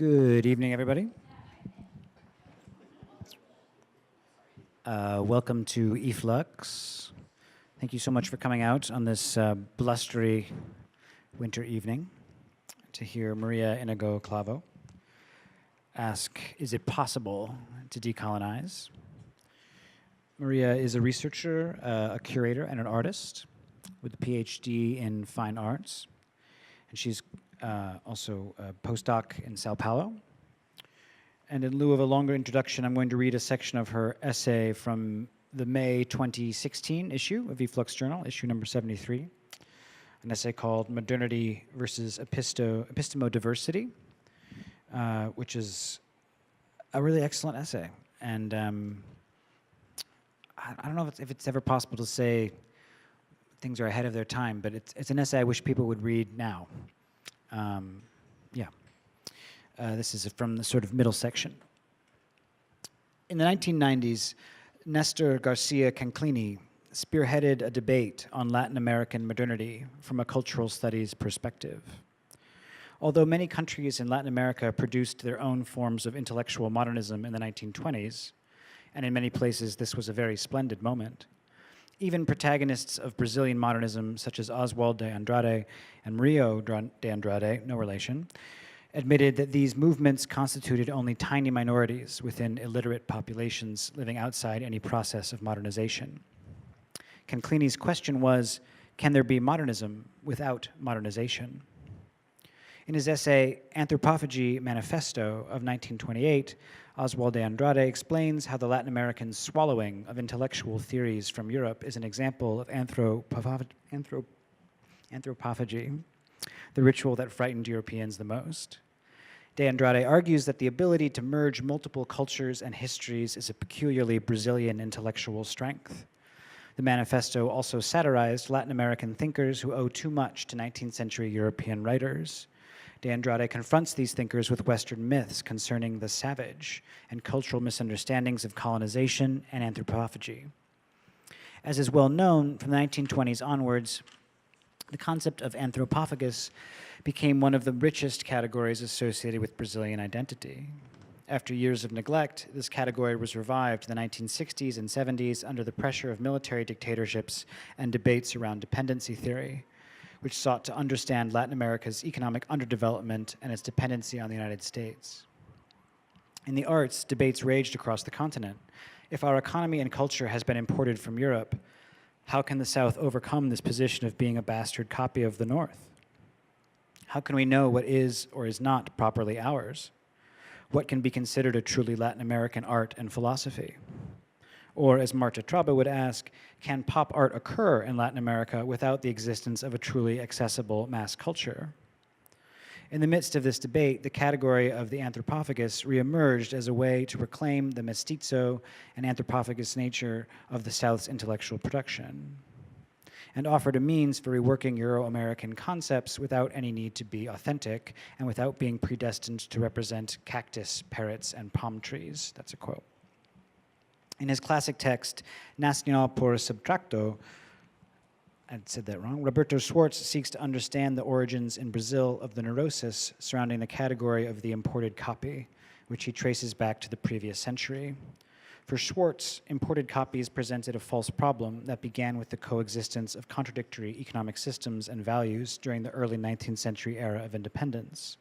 Good evening, everybody. Welcome to e-flux. Thank you so much for coming out on this blustery winter evening to hear María Iñigo Clavo ask, is it possible to decolonize? Maria is a researcher, a curator, and an artist with a PhD in fine arts. And she's also a postdoc in Sao Paulo. And in lieu of a longer introduction, I'm going to read a section of her essay from the May 2016 issue of e-flux Journal, issue number 73, an essay called Modernity versus Epistemodiversity, which is a really excellent essay. And I don't know if it's ever possible to say things are ahead of their time, but it's an essay I wish people would read now. This is from the sort of middle section. In the 1990s, Nestor Garcia Canclini spearheaded a debate on Latin American modernity from a cultural studies perspective. Although many countries in Latin America produced their own forms of intellectual modernism in the 1920s, and in many places this was a very splendid moment, even protagonists of Brazilian modernism, such as Oswald de Andrade and Rio de Andrade, no relation, admitted that these movements constituted only tiny minorities within illiterate populations living outside any process of modernization. Canclini's question was, can there be modernism without modernization? In his essay, Anthropophagy Manifesto of 1928, Oswald de Andrade explains how the Latin American swallowing of intellectual theories from Europe is an example of anthropophagy, the ritual that frightened Europeans the most. De Andrade argues that the ability to merge multiple cultures and histories is a peculiarly Brazilian intellectual strength. The manifesto also satirized Latin American thinkers who owe too much to 19th century European writers. De Andrade confronts these thinkers with Western myths concerning the savage and cultural misunderstandings of colonization and anthropophagy. As is well known, from the 1920s onwards, the concept of anthropophagus became one of the richest categories associated with Brazilian identity. After years of neglect, this category was revived in the 1960s and 70s under the pressure of military dictatorships and debates around dependency theory, which sought to understand Latin America's economic underdevelopment and its dependency on the United States. In the arts, debates raged across the continent. If our economy and culture has been imported from Europe, how can the South overcome this position of being a bastard copy of the North? How can we know what is or is not properly ours? What can be considered a truly Latin American art and philosophy? Or, as Marta Traube would ask, can pop art occur in Latin America without the existence of a truly accessible mass culture? In the midst of this debate, the category of the anthropophagus reemerged as a way to reclaim the mestizo and anthropophagus nature of the South's intellectual production, and offered a means for reworking Euro-American concepts without any need to be authentic and without being predestined to represent cactus, parrots, and palm trees. That's a quote. In his classic text, Nacional por Subtracto, I said that wrong, Roberto Schwartz seeks to understand the origins in Brazil of the neurosis surrounding the category of the imported copy, which he traces back to the previous century. For Schwartz, imported copies presented a false problem that began with the coexistence of contradictory economic systems and values during the early 19th century era of independence.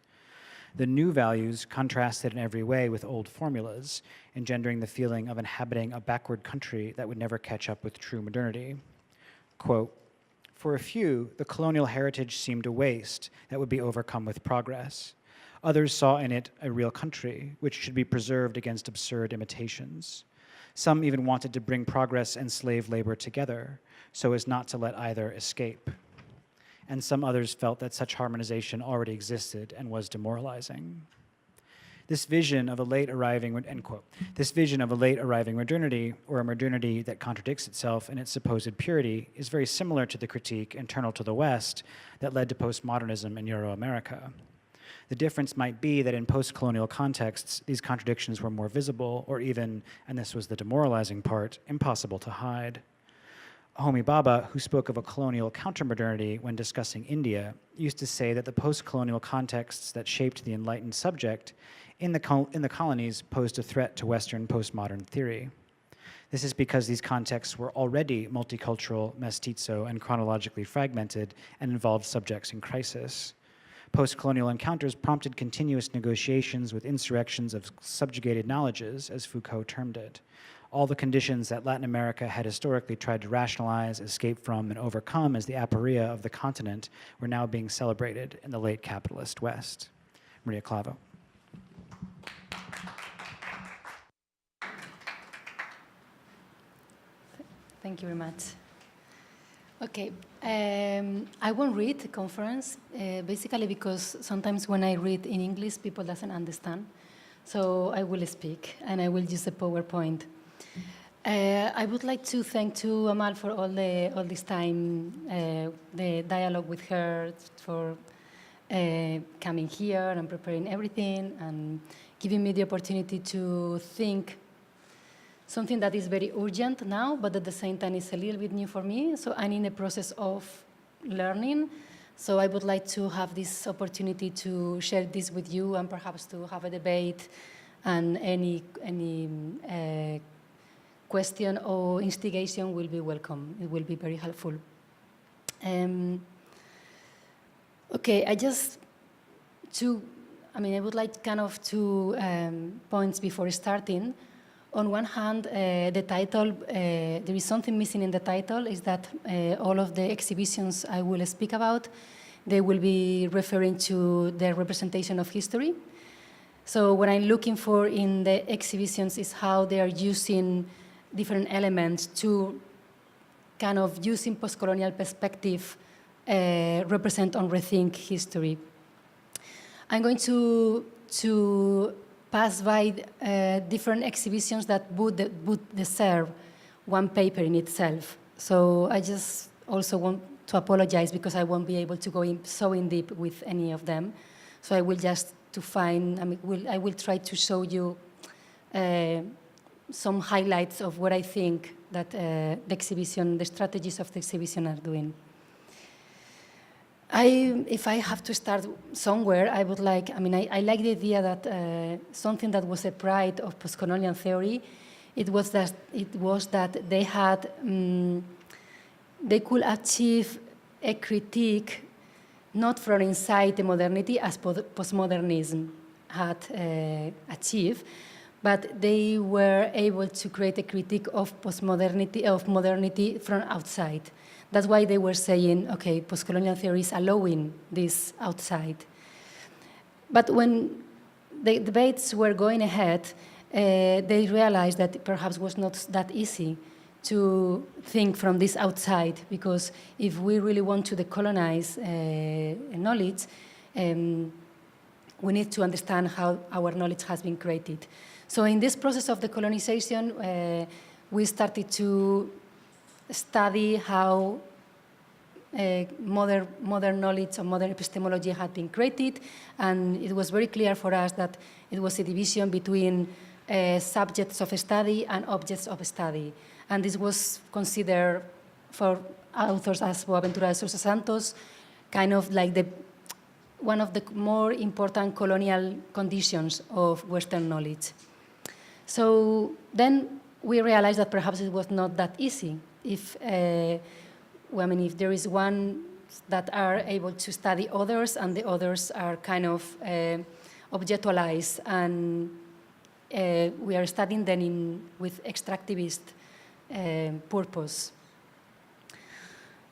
The new values contrasted in every way with old formulas, engendering the feeling of inhabiting a backward country that would never catch up with true modernity. Quote, for a few, the colonial heritage seemed a waste that would be overcome with progress. Others saw in it a real country, which should be preserved against absurd imitations. Some even wanted to bring progress and slave labor together, so as not to let either escape. And some others felt that such harmonization already existed and was demoralizing. This vision of a late arriving, end quote, this vision of a late arriving modernity, or a modernity that contradicts itself in its supposed purity, is very similar to the critique internal to the West that led to postmodernism in Euro-America. The difference might be that in post-colonial contexts, these contradictions were more visible, or even, and this was the demoralizing part, impossible to hide. Homi Bhabha, who spoke of a colonial countermodernity when discussing India, used to say that the post-colonial contexts that shaped the enlightened subject in the colonies posed a threat to Western postmodern theory. This is because these contexts were already multicultural, mestizo, and chronologically fragmented and involved subjects in crisis. Post-colonial encounters prompted continuous negotiations with insurrections of subjugated knowledges, as Foucault termed it. All the conditions that Latin America had historically tried to rationalize, escape from, and overcome as the aporia of the continent were now being celebrated in the late capitalist West. María Clavo. Thank you very much. Okay, I won't read the conference, basically because sometimes when I read in English, people doesn't understand. So I will speak, and I will use the PowerPoint. I would like to thank to Amal for all this time, the dialogue with her, for coming here and preparing everything, and giving me the opportunity to think something that is very urgent now, but at the same time is a little bit new for me. So I'm in the process of learning. So I would like to have this opportunity to share this with you and perhaps to have a debate, and any question or instigation will be welcome. It will be very helpful. Okay, I would like kind of two points before starting. On one hand, the title, there is something missing in the title, is that all of the exhibitions I will speak about, they will be referring to the representation of history. So what I'm looking for in the exhibitions is how they are using different elements to kind of using post-colonial perspective represent or rethink history. I'm going to pass by different exhibitions that would deserve one paper in itself. So I just also want to apologize because I won't be able to go in so in deep with any of them. So I will just I will try to show you some highlights of what I think that the strategies of the exhibition are doing. If I have to start somewhere, I would like, I like the idea that something that was a pride of post-colonial theory, it was that they had, they could achieve a critique not from inside the modernity as postmodernism had achieved, but they were able to create a critique of modernity from outside. That's why they were saying, okay, post-colonial theory is allowing this outside. But when the debates were going ahead, they realized that it perhaps was not that easy to think from this outside, because if we really want to decolonize knowledge, we need to understand how our knowledge has been created. So in this process of decolonization, we started to study how modern knowledge or modern epistemology had been created, and it was very clear for us that it was a division between subjects of study and objects of study. And this was considered for authors as Boaventura de Sousa Santos kind of like one of the more important colonial conditions of Western knowledge. So then we realized that perhaps it was not that easy. If there is one that are able to study others, and the others are kind of objectualized, and we are studying them with extractivist purpose.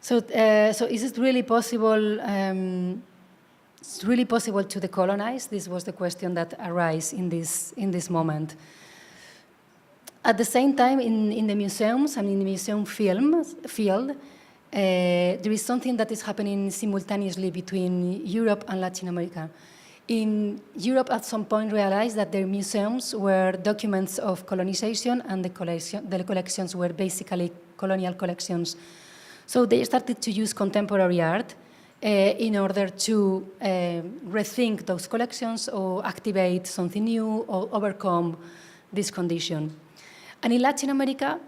So is it really possible? It's really possible to decolonize? This was the question that arose in this moment. At the same time, in the museums and in the museum field, there is something that is happening simultaneously between Europe and Latin America. In Europe, at some point, realized that their museums were documents of colonization, and the collections were basically colonial collections. So they started to use contemporary art in order to rethink those collections or activate something new or overcome this condition. And in Latin America,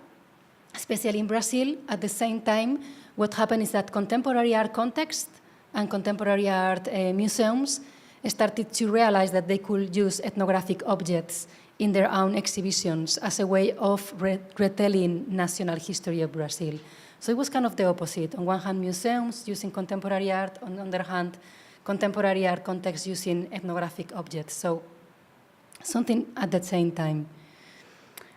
especially in Brazil. At the same time, what happened is that contemporary art context and contemporary art museums started to realize that they could use ethnographic objects in their own exhibitions as a way of retelling national history of Brazil. So it was kind of the opposite. On one hand, museums using contemporary art, on the other hand, contemporary art context using ethnographic objects. So something at the same time.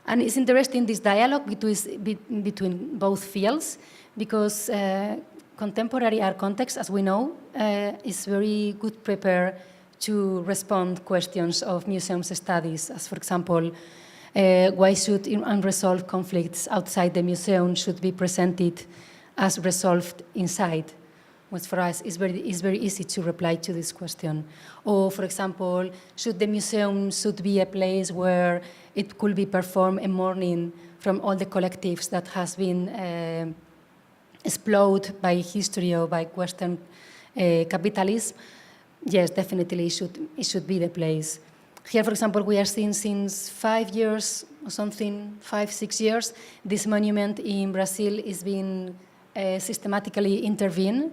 And it's interesting, this dialogue between both fields, because contemporary art context, as we know, is very good prepared to respond questions of museums studies, as for example, why should unresolved conflicts outside the museum should be presented as resolved inside, which for us is very easy to reply to this question. Or, for example, should the museum be a place where it could be performed a mourning from all the collectives that has been exploded by history or by Western capitalism? Yes, definitely it should be the place. Here, for example, we are seeing since 5 years or something, 5-6 years, this monument in Brazil is being systematically intervened.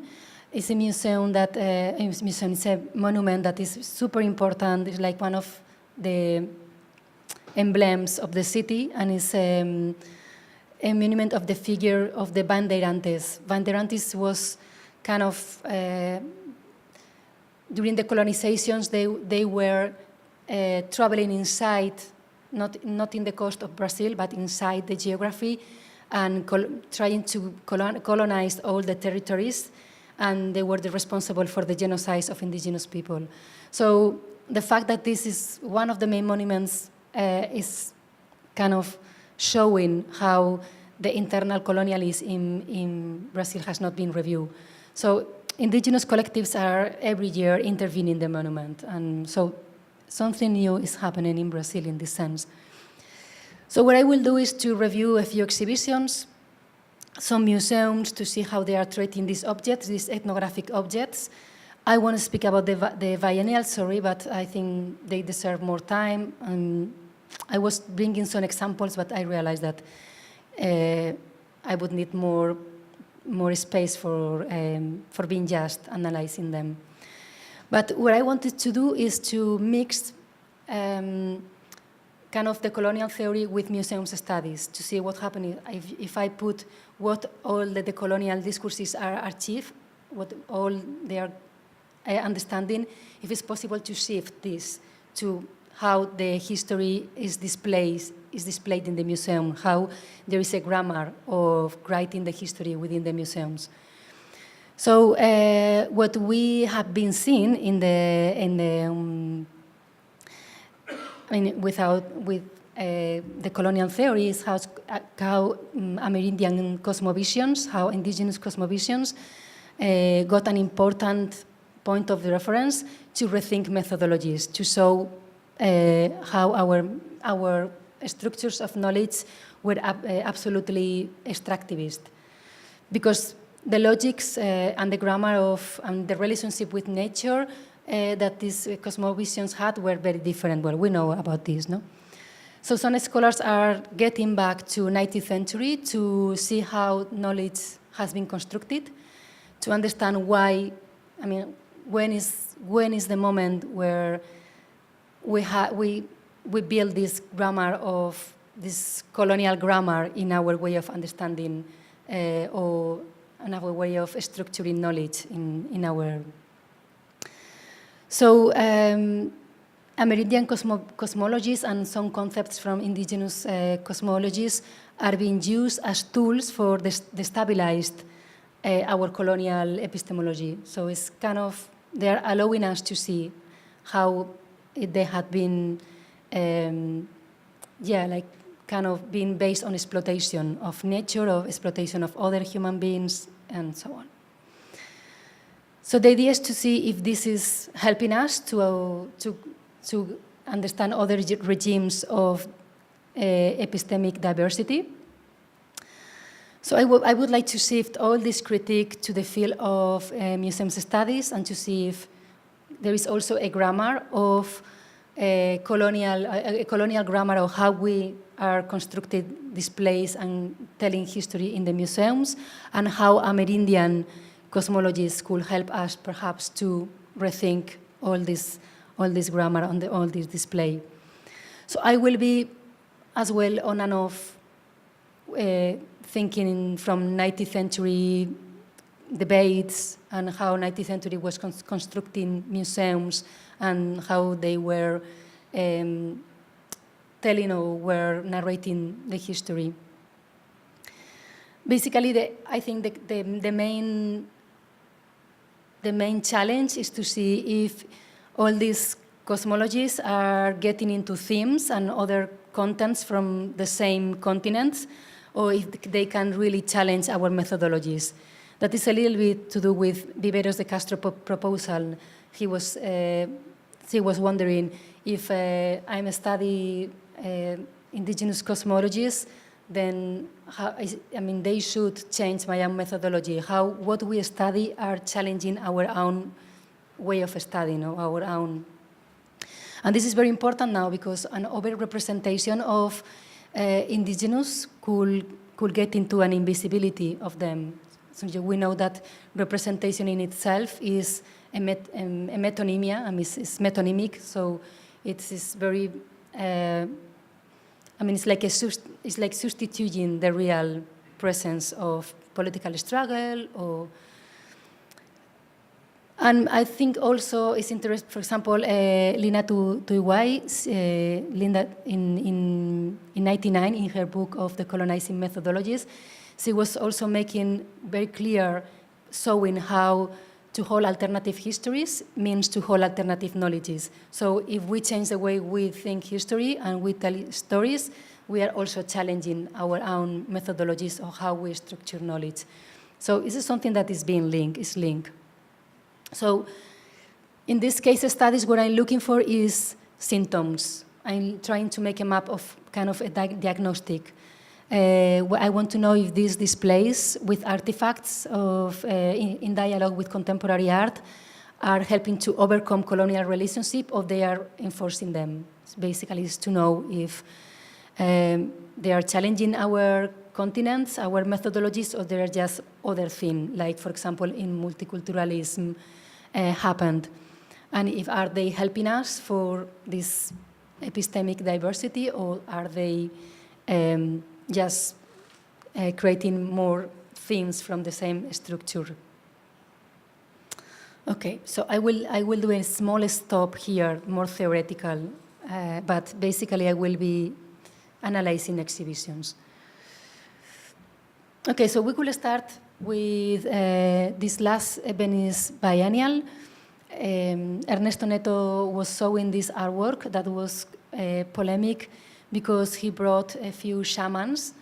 It's a museum that it's a monument that is super important. It's like one of the emblems of the city, and it's a monument of the figure of the Bandeirantes. Bandeirantes was kind of during the colonizations, they were traveling inside, not in the coast of Brazil, but inside the geography, and trying to colonize all the territories, and they were responsible for the genocide of indigenous people. So the fact that this is one of the main monuments is kind of showing how the internal colonialism in Brazil has not been reviewed. So indigenous collectives are every year intervening in the monument, and so something new is happening in Brazil in this sense. So what I will do is to review a few exhibitions, some museums, to see how they are treating these objects, these ethnographic objects. I want to speak about the biennial, sorry, but I think they deserve more time. I was bringing some examples, but I realized that I would need more space for being just analyzing them. But what I wanted to do is to mix kind of the colonial theory with museums studies to see what happened if I put what all the colonial discourses are achieved, what all they are understanding, if it's possible to shift this to how the history is displayed in the museum, how there is a grammar of writing the history within the museums. So what we have been seeing with the colonial theory is how Amerindian cosmovisions, how indigenous cosmovisions got an important point of reference to rethink methodologies, to show how our structures of knowledge were absolutely extractivist. Because the logics and the grammar of and the relationship with nature that these cosmovisions had were very different. Well, we know about this, no? So some scholars are getting back to 19th century to see how knowledge has been constructed, to understand why, I mean, when is the moment where we build this grammar of this colonial grammar in our way of understanding or another way of structuring knowledge in our. So Amerindian cosmologies and some concepts from indigenous cosmologies are being used as tools for destabilized our colonial epistemology. So it's kind of, they're allowing us to see how they had been, like kind of being based on exploitation of nature, of exploitation of other human beings, and so on. So the idea is to see if this is helping us to understand other regimes of epistemic diversity. So I would like to shift all this critique to the field of museum studies and to see if there is also a grammar of colonial grammar of how we are constructed displays and telling history in the museums, and how Amerindian cosmologies could help us perhaps to rethink all this grammar on all this display. So I will be as well on and off thinking from 19th century debates and how 19th century was constructing museums and how they were telling or were narrating the history. Basically, I think the main challenge is to see if all these cosmologies are getting into themes and other contents from the same continents, or if they can really challenge our methodologies. That is a little bit to do with Viveros de Castro proposal. She was wondering if I'm studying indigenous cosmologies, then they should change my own methodology. What we study are challenging our own way of studying, or our own. And this is very important now because an overrepresentation of indigenous could get into an invisibility of them. So we know that representation in itself is a metonymia, it's metonymic, so it's very, it's like substituting the real presence of political struggle, and I think also it's interesting, for example, Lina Tuiwai, Linda, in 1999, in her book of Decolonizing Methodologies, she was also making very clear, showing how to hold alternative histories means to hold alternative knowledges. So if we change the way we think history and we tell stories, we are also challenging our own methodologies of how we structure knowledge. So this is something that is being linked. So in this case studies, what I'm looking for is symptoms. I'm trying to make a map of kind of a diagnostic. I want to know if these displays with artifacts in dialogue with contemporary art are helping to overcome colonial relationship, or they are enforcing them. Basically, it's to know if they are challenging our continents, our methodologies, or they are just other things, like, for example, in multiculturalism happened. And if are they helping us for this epistemic diversity, or are they just creating more things from the same structure? Okay, so I will do a small stop here, more theoretical, but basically I will be analyzing exhibitions. Okay, so we could start with this last Venice Biennial. Ernesto Neto was showing this artwork that was polemic because he brought a few shamans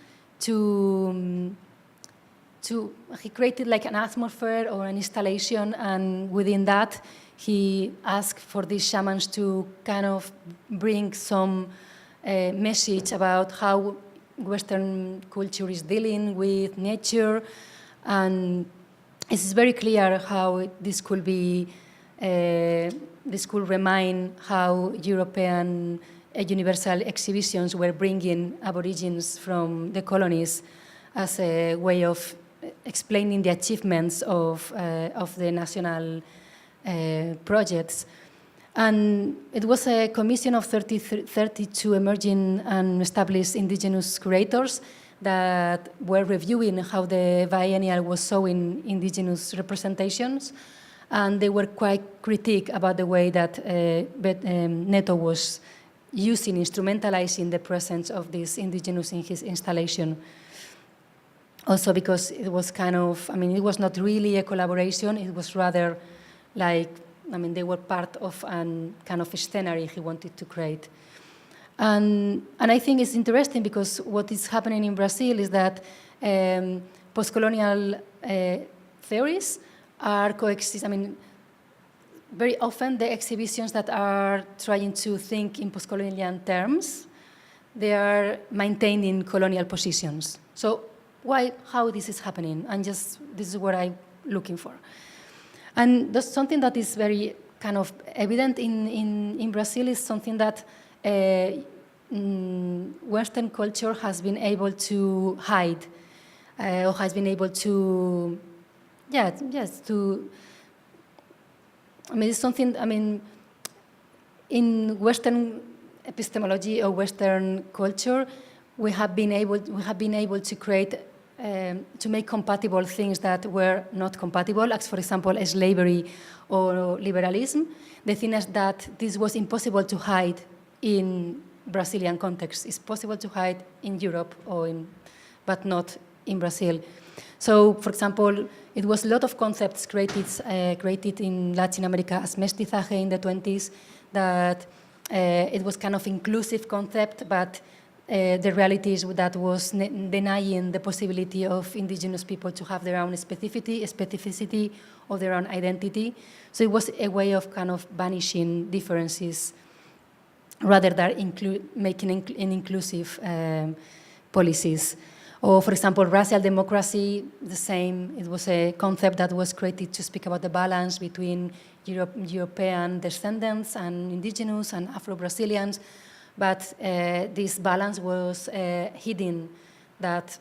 he created like an atmosphere or an installation, and within that he asked for these shamans to kind of bring some message about how Western culture is dealing with nature, and it's very clear how this could be, this could remind how European universal exhibitions were bringing Aborigines from the colonies as a way of explaining the achievements of the national projects. And it was a commission of 32 emerging and established indigenous curators that were reviewing how the biennial was showing indigenous representations, and they were quite critique about the way that Neto was instrumentalizing the presence of this indigenous in his installation. Also because it was kind of, it was not really a collaboration, it was rather like, they were part of an kind of scenery he wanted to create. And I think it's interesting because what is happening in Brazil is that post-colonial theories are coexisting. Very often the exhibitions that are trying to think in post-colonial terms, they are maintaining colonial positions. So how this is happening? And this is what I'm looking for. And that's something that is very kind of evident in Brazil is something that Western culture has been able to hide, or has been able to, it's something, in Western epistemology or Western culture, we have been able to create, to make compatible things that were not compatible, as for example, slavery or liberalism. The thing is that this was impossible to hide in Brazilian context. It's possible to hide in Europe but not in Brazil. So, for example, it was a lot of concepts created in Latin America as mestizaje in the 20s, that it was kind of inclusive concept, but the reality is that was denying the possibility of indigenous people to have their own specificity of their own identity. So it was a way of kind of banishing differences rather than making an inclusive policies. Or, for example, racial democracy, the same. It was a concept that was created to speak about the balance between European descendants and indigenous and Afro-Brazilians. But this balance was hidden, that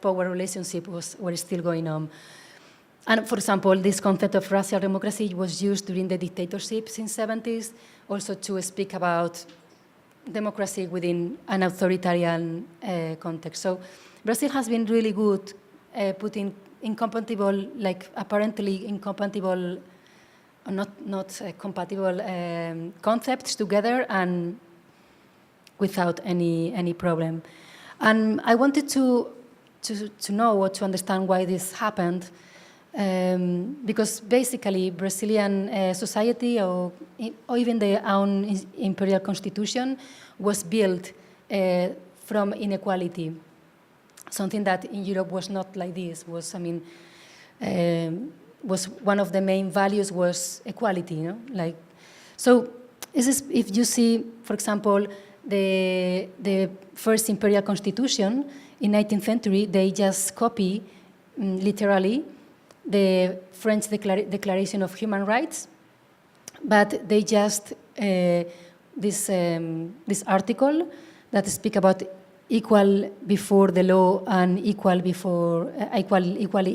power relationship were still going on. And for example, this concept of racial democracy was used during the dictatorships in the 70s, also to speak about democracy within an authoritarian context. So Brazil has been really good putting incompatible, like apparently incompatible, or not compatible concepts together and without any problem. And I wanted to know or to understand why this happened, because basically Brazilian society or even their own imperial constitution was built from inequality. Something that in Europe was not like this. Was one of the main values was equality. You know? Like, so if you see, for example, the first imperial constitution in 19th century, they just copy literally the French Declaration of Human Rights, but they just this article that speak about equal before the law and equally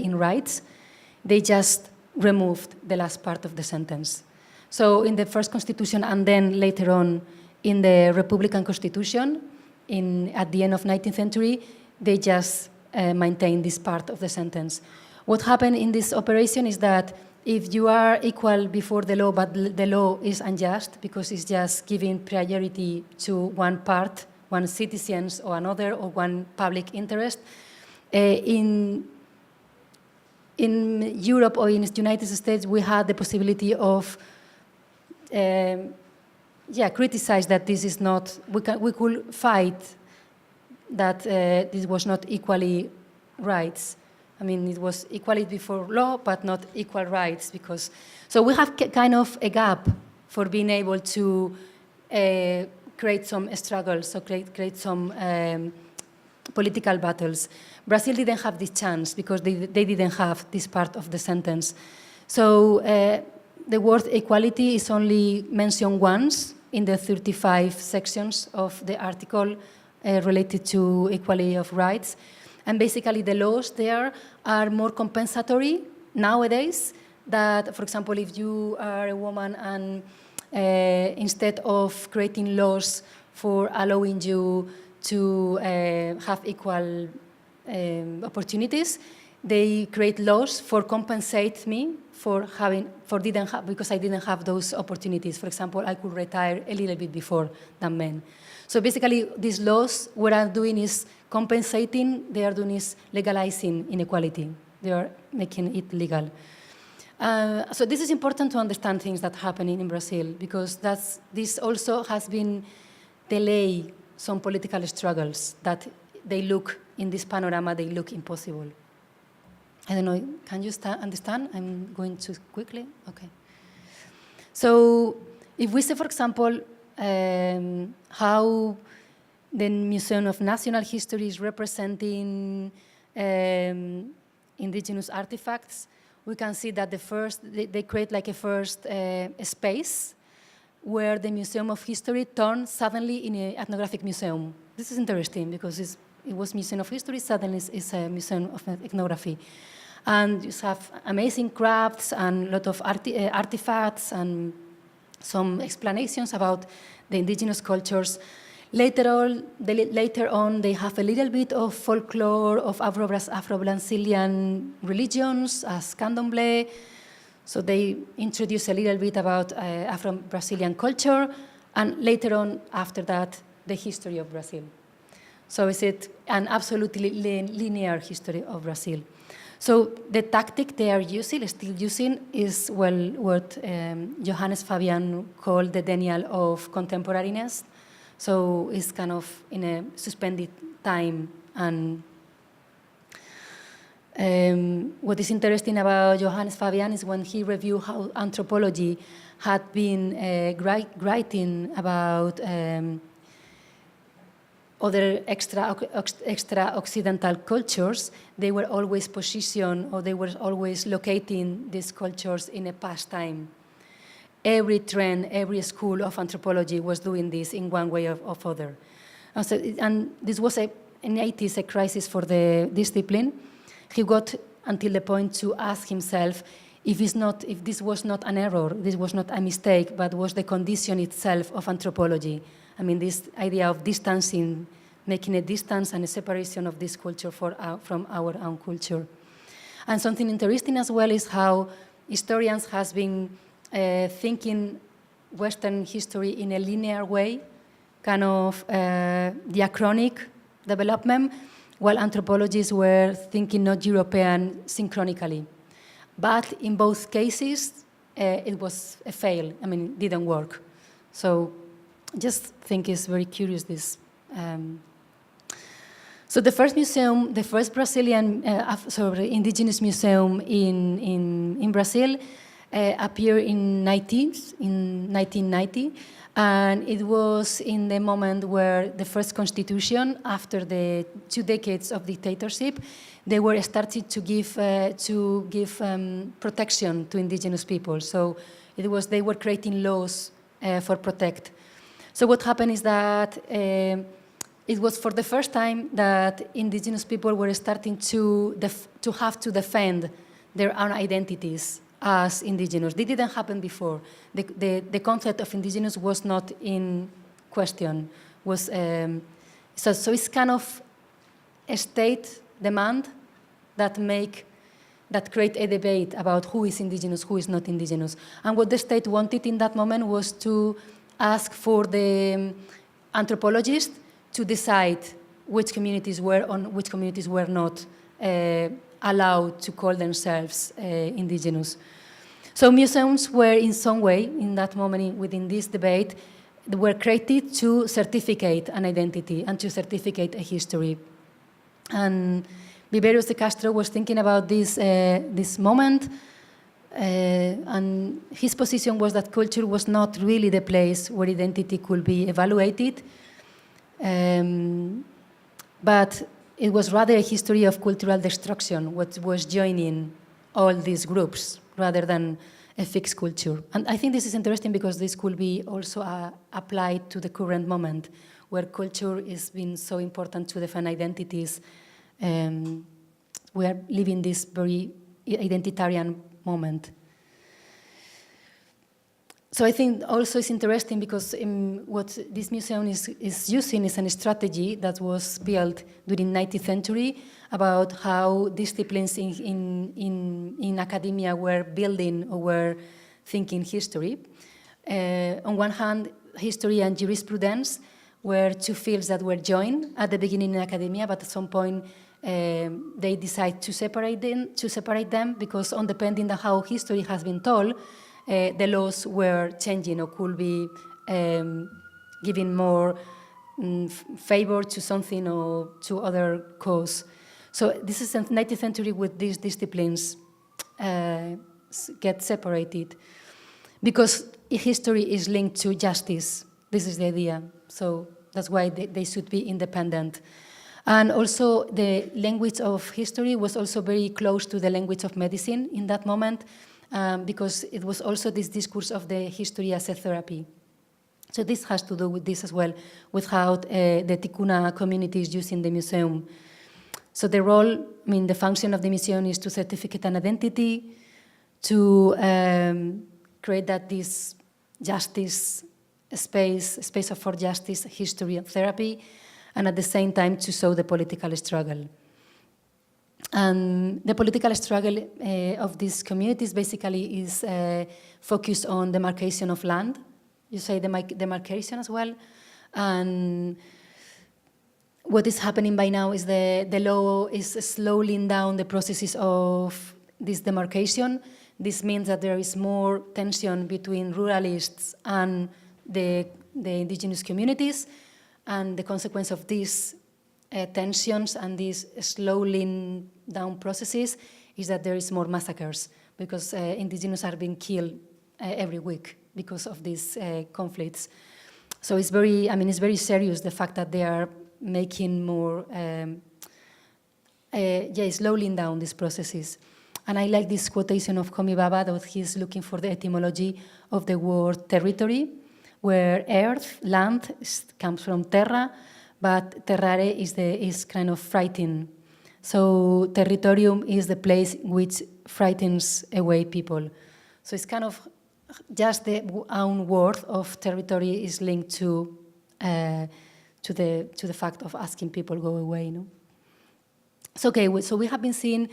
in rights, they just removed the last part of the sentence. So in the first constitution and then later on in the Republican Constitution at the end of 19th century, they just maintained this part of the sentence. What happened in this operation is that if you are equal before the law, but the law is unjust because it's just giving priority to one part, one citizens or another, or one public interest, in Europe or in the United States, we had the possibility of criticize that this is not, we could fight that this was not equally rights. I mean, it was equality before law, but not equal rights, because, so we have kind of a gap for being able to create some struggles, so create some political battles. Brazil didn't have this chance because they didn't have this part of the sentence. So the word equality is only mentioned once in the 35 sections of the article related to equality of rights. And basically the laws there are more compensatory nowadays, that, for example, if you are a woman and instead of creating laws for allowing you to have equal opportunities, they create laws for compensate me because I didn't have those opportunities. For example, I could retire a little bit before than men. So basically, these laws, what I'm doing is compensating, they are doing is legalizing inequality. They are making it legal. So this is important to understand things that happen in Brazil, because this also has been delay some political struggles that they look, in this panorama, they look impossible. I don't know, can you understand? I'm going too quickly? Okay. So if we say, for example, how the Museum of National History is representing indigenous artifacts, we can see that they create like a first space where the Museum of History turned suddenly in an ethnographic museum. This is interesting because it was Museum of History, suddenly it's a Museum of Ethnography. And you have amazing crafts and a lot of artifacts and some explanations about the indigenous cultures. Later on, they have a little bit of folklore of Afro-Brazilian religions as candomblé. So they introduce a little bit about Afro-Brazilian culture, and later on, after that, the history of Brazil. So is it an absolutely linear history of Brazil? So the tactic they are still using, is what Johannes Fabian called the denial of contemporariness. So it's kind of in a suspended time. And what is interesting about Johannes Fabian is when he reviewed how anthropology had been writing about other extra-occidental cultures, they were always positioned, or they were always locating these cultures in a past time. Every trend, every school of anthropology was doing this in one way or other. And this was, in the 80s, a crisis for the discipline. He got until the point to ask himself if this was not an error, this was not a mistake, but was the condition itself of anthropology. I mean, this idea of distancing, making a distance and a separation of this culture from our own culture. And something interesting as well is how historians has been thinking Western history in a linear way, kind of diachronic development, while anthropologists were thinking not European synchronically. But in both cases, it was a fail. I mean, it didn't work. So just think it's very curious, this. So the first museum, the first Brazilian, indigenous museum in Brazil appeared in 1990, and it was in the moment where the first constitution, after the 2 decades of dictatorship, they were starting to give protection to indigenous people. So they were creating laws for protect. So what happened is that it was for the first time that indigenous people were starting to have to defend their own identities as indigenous. This didn't happen before. The concept of indigenous was not in question. So it's kind of a state demand that create a debate about who is indigenous, who is not indigenous. And what the state wanted in that moment was to ask for the anthropologists to decide which communities were on, which communities were not allowed to call themselves indigenous. So museums were in some way, in that moment within this debate, they were created to certificate an identity and to certificate a history. And Viveiros de Castro was thinking about this moment, and his position was that culture was not really the place where identity could be evaluated, but it was rather a history of cultural destruction, what was joining all these groups rather than a fixed culture. And I think this is interesting because this could be also applied to the current moment, where culture is being so important to define identities. We are living this very identitarian moment. So I think also it's interesting because what this museum is using is a strategy that was built during the 19th century about how disciplines in academia were building or were thinking history. On one hand, history and jurisprudence were two fields that were joined at the beginning in academia, but at some point they decided to separate them because depending on how history has been told, the laws were changing or could be giving more favor to something or to other cause. So this is the 19th century with these disciplines get separated because history is linked to justice. This is the idea. So that's why they should be independent. And also the language of history was also very close to the language of medicine in that moment, because it was also this discourse of the history as a therapy. So this has to do with this as well, with how the Tikuna community is using the museum. So the role, I mean, the function of the museum is to certificate an identity, to create that this justice space for justice, history, and therapy, and at the same time to show the political struggle. And the political struggle of these communities basically is focused on demarcation of land. You say demarcation as well. And what is happening by now is the law is slowing down the processes of this demarcation. This means that there is more tension between ruralists and the indigenous communities, and the consequence of these tensions and these slowing down processes is that there is more massacres, because indigenous are being killed every week because of these conflicts. So it's very, I mean, it's very serious, the fact that they are making more, slowing down these processes. And I like this quotation of Komi Baba, that he's looking for the etymology of the word territory, where earth, land, comes from terra, but terrare is kind of frightened. So territorium is the place which frightens away people. So it's kind of just the own word of territory is linked to the fact of asking people go away. No? So okay, so we have been seeing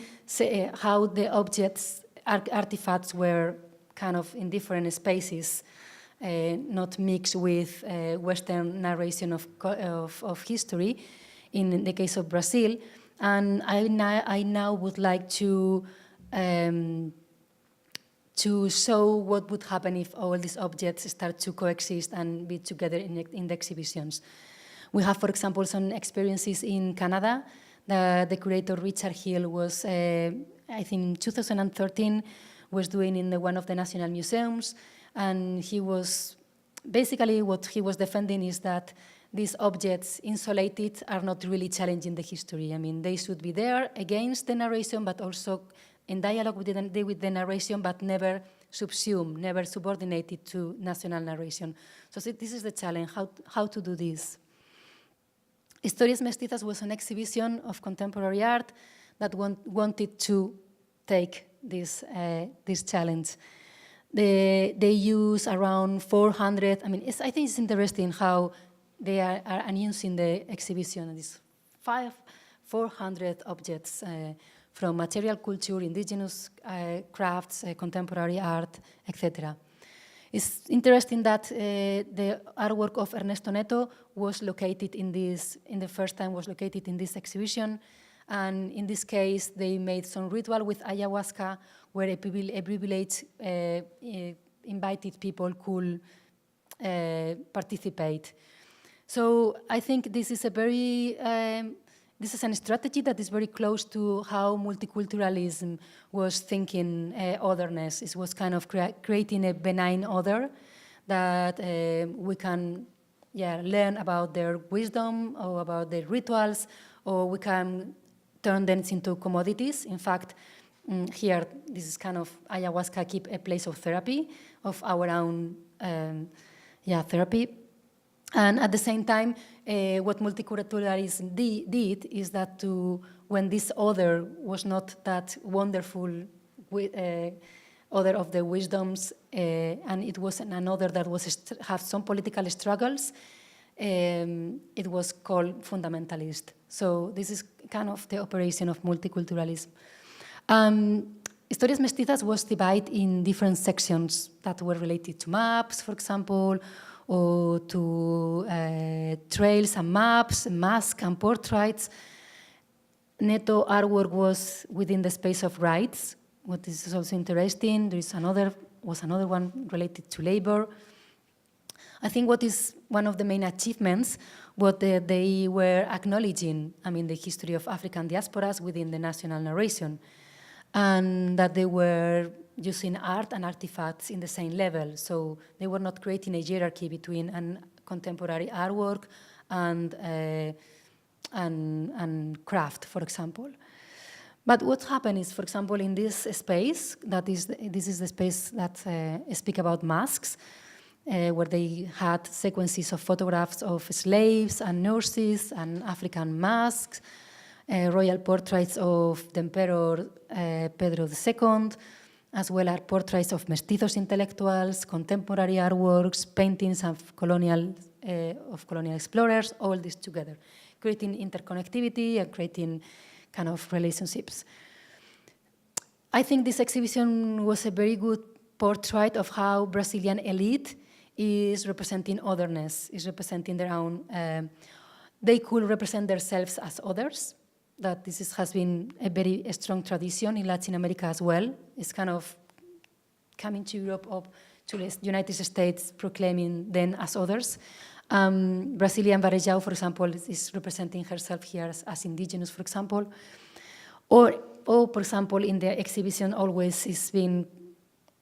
how the objects, artifacts were kind of in different spaces, not mixed with Western narration of history, in the case of Brazil. And I now would like to show what would happen if all these objects start to coexist and be together in the exhibitions. We have, for example, some experiences in Canada. The curator Richard Hill was, I think in 2013, was doing in one of the national museums, and he was, basically what he was defending is that these objects, insulated, are not really challenging the history. I mean, they should be there against the narration, but also in dialogue with the narration, but never subsumed, never subordinated to national narration. So this is the challenge, how to do this. Historias Mestizas was an exhibition of contemporary art that wanted to take this challenge. They use around 400, I mean, I think it's interesting how they are announcing the exhibition, these 400 objects from material culture, indigenous crafts, contemporary art, etc. It's interesting that the artwork of Ernesto Neto was located in the first time was located in this exhibition. And in this case, they made some ritual with ayahuasca where a privileged invited people could participate. So I think this is a very, this is a strategy that is very close to how multiculturalism was thinking otherness. It was kind of creating a benign other that we can learn about their wisdom or about their rituals, or we can turn them into commodities. In fact, here, this is kind of ayahuasca keep a place of therapy, of our own therapy. And at the same time, what multiculturalism did is that when this other was not that wonderful other of the wisdoms, and it was another that have some political struggles, it was called fundamentalist. So this is kind of the operation of multiculturalism. Historias Mestizas was divided in different sections that were related to maps, for example, or to trails and maps, masks and portraits. Neto artwork was within the space of rights. What is also interesting, there is another one related to labor. I think what is one of the main achievements, what they were acknowledging, I mean, the history of African diasporas within the national narration, and that they were using art and artifacts in the same level. So they were not creating a hierarchy between contemporary artwork and and craft, for example. But what happened is, for example, in this space, this is the space that speak about masks, where they had sequences of photographs of slaves and nurses and African masks, royal portraits of the Emperor Pedro II, as well as portraits of mestizos intellectuals, contemporary artworks, paintings of colonial explorers, all this together, creating interconnectivity and creating kind of relationships. I think this exhibition was a very good portrait of how Brazilian elite is representing otherness, is representing their own. They could represent themselves as others. That has been a very strong tradition in Latin America as well. It's kind of coming to Europe or to the United States, proclaiming them as others. Brazilian Varejão, for example, is representing herself here as indigenous, for example. Or, for example, in the exhibition always it's been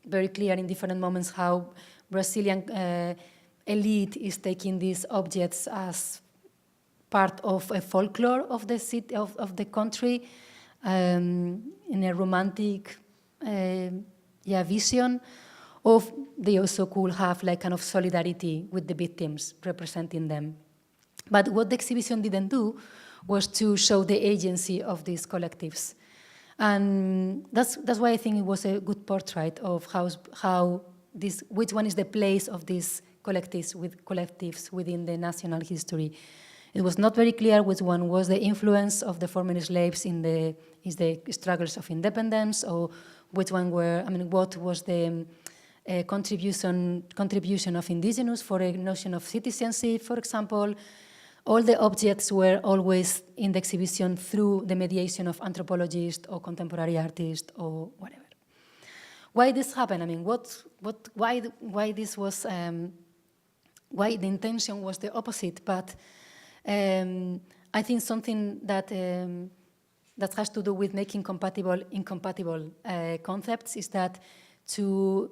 very clear in different moments how Brazilian elite is taking these objects as part of a folklore of the city, of the country, in a romantic vision. Of they also could have like kind of solidarity with the victims, representing them. But what the exhibition didn't do was to show the agency of these collectives. And that's why I think it was a good portrait of which one is the place of these collectives within the national history. It was not very clear which one was the influence of the former slaves in the struggles of independence, or which one what was the contribution of indigenous for a notion of citizenship, for example. All the objects were always in the exhibition through the mediation of anthropologists or contemporary artists or whatever. Why this happened? Why this was? Why the intention was the opposite? But I think something that has to do with making incompatible concepts is that to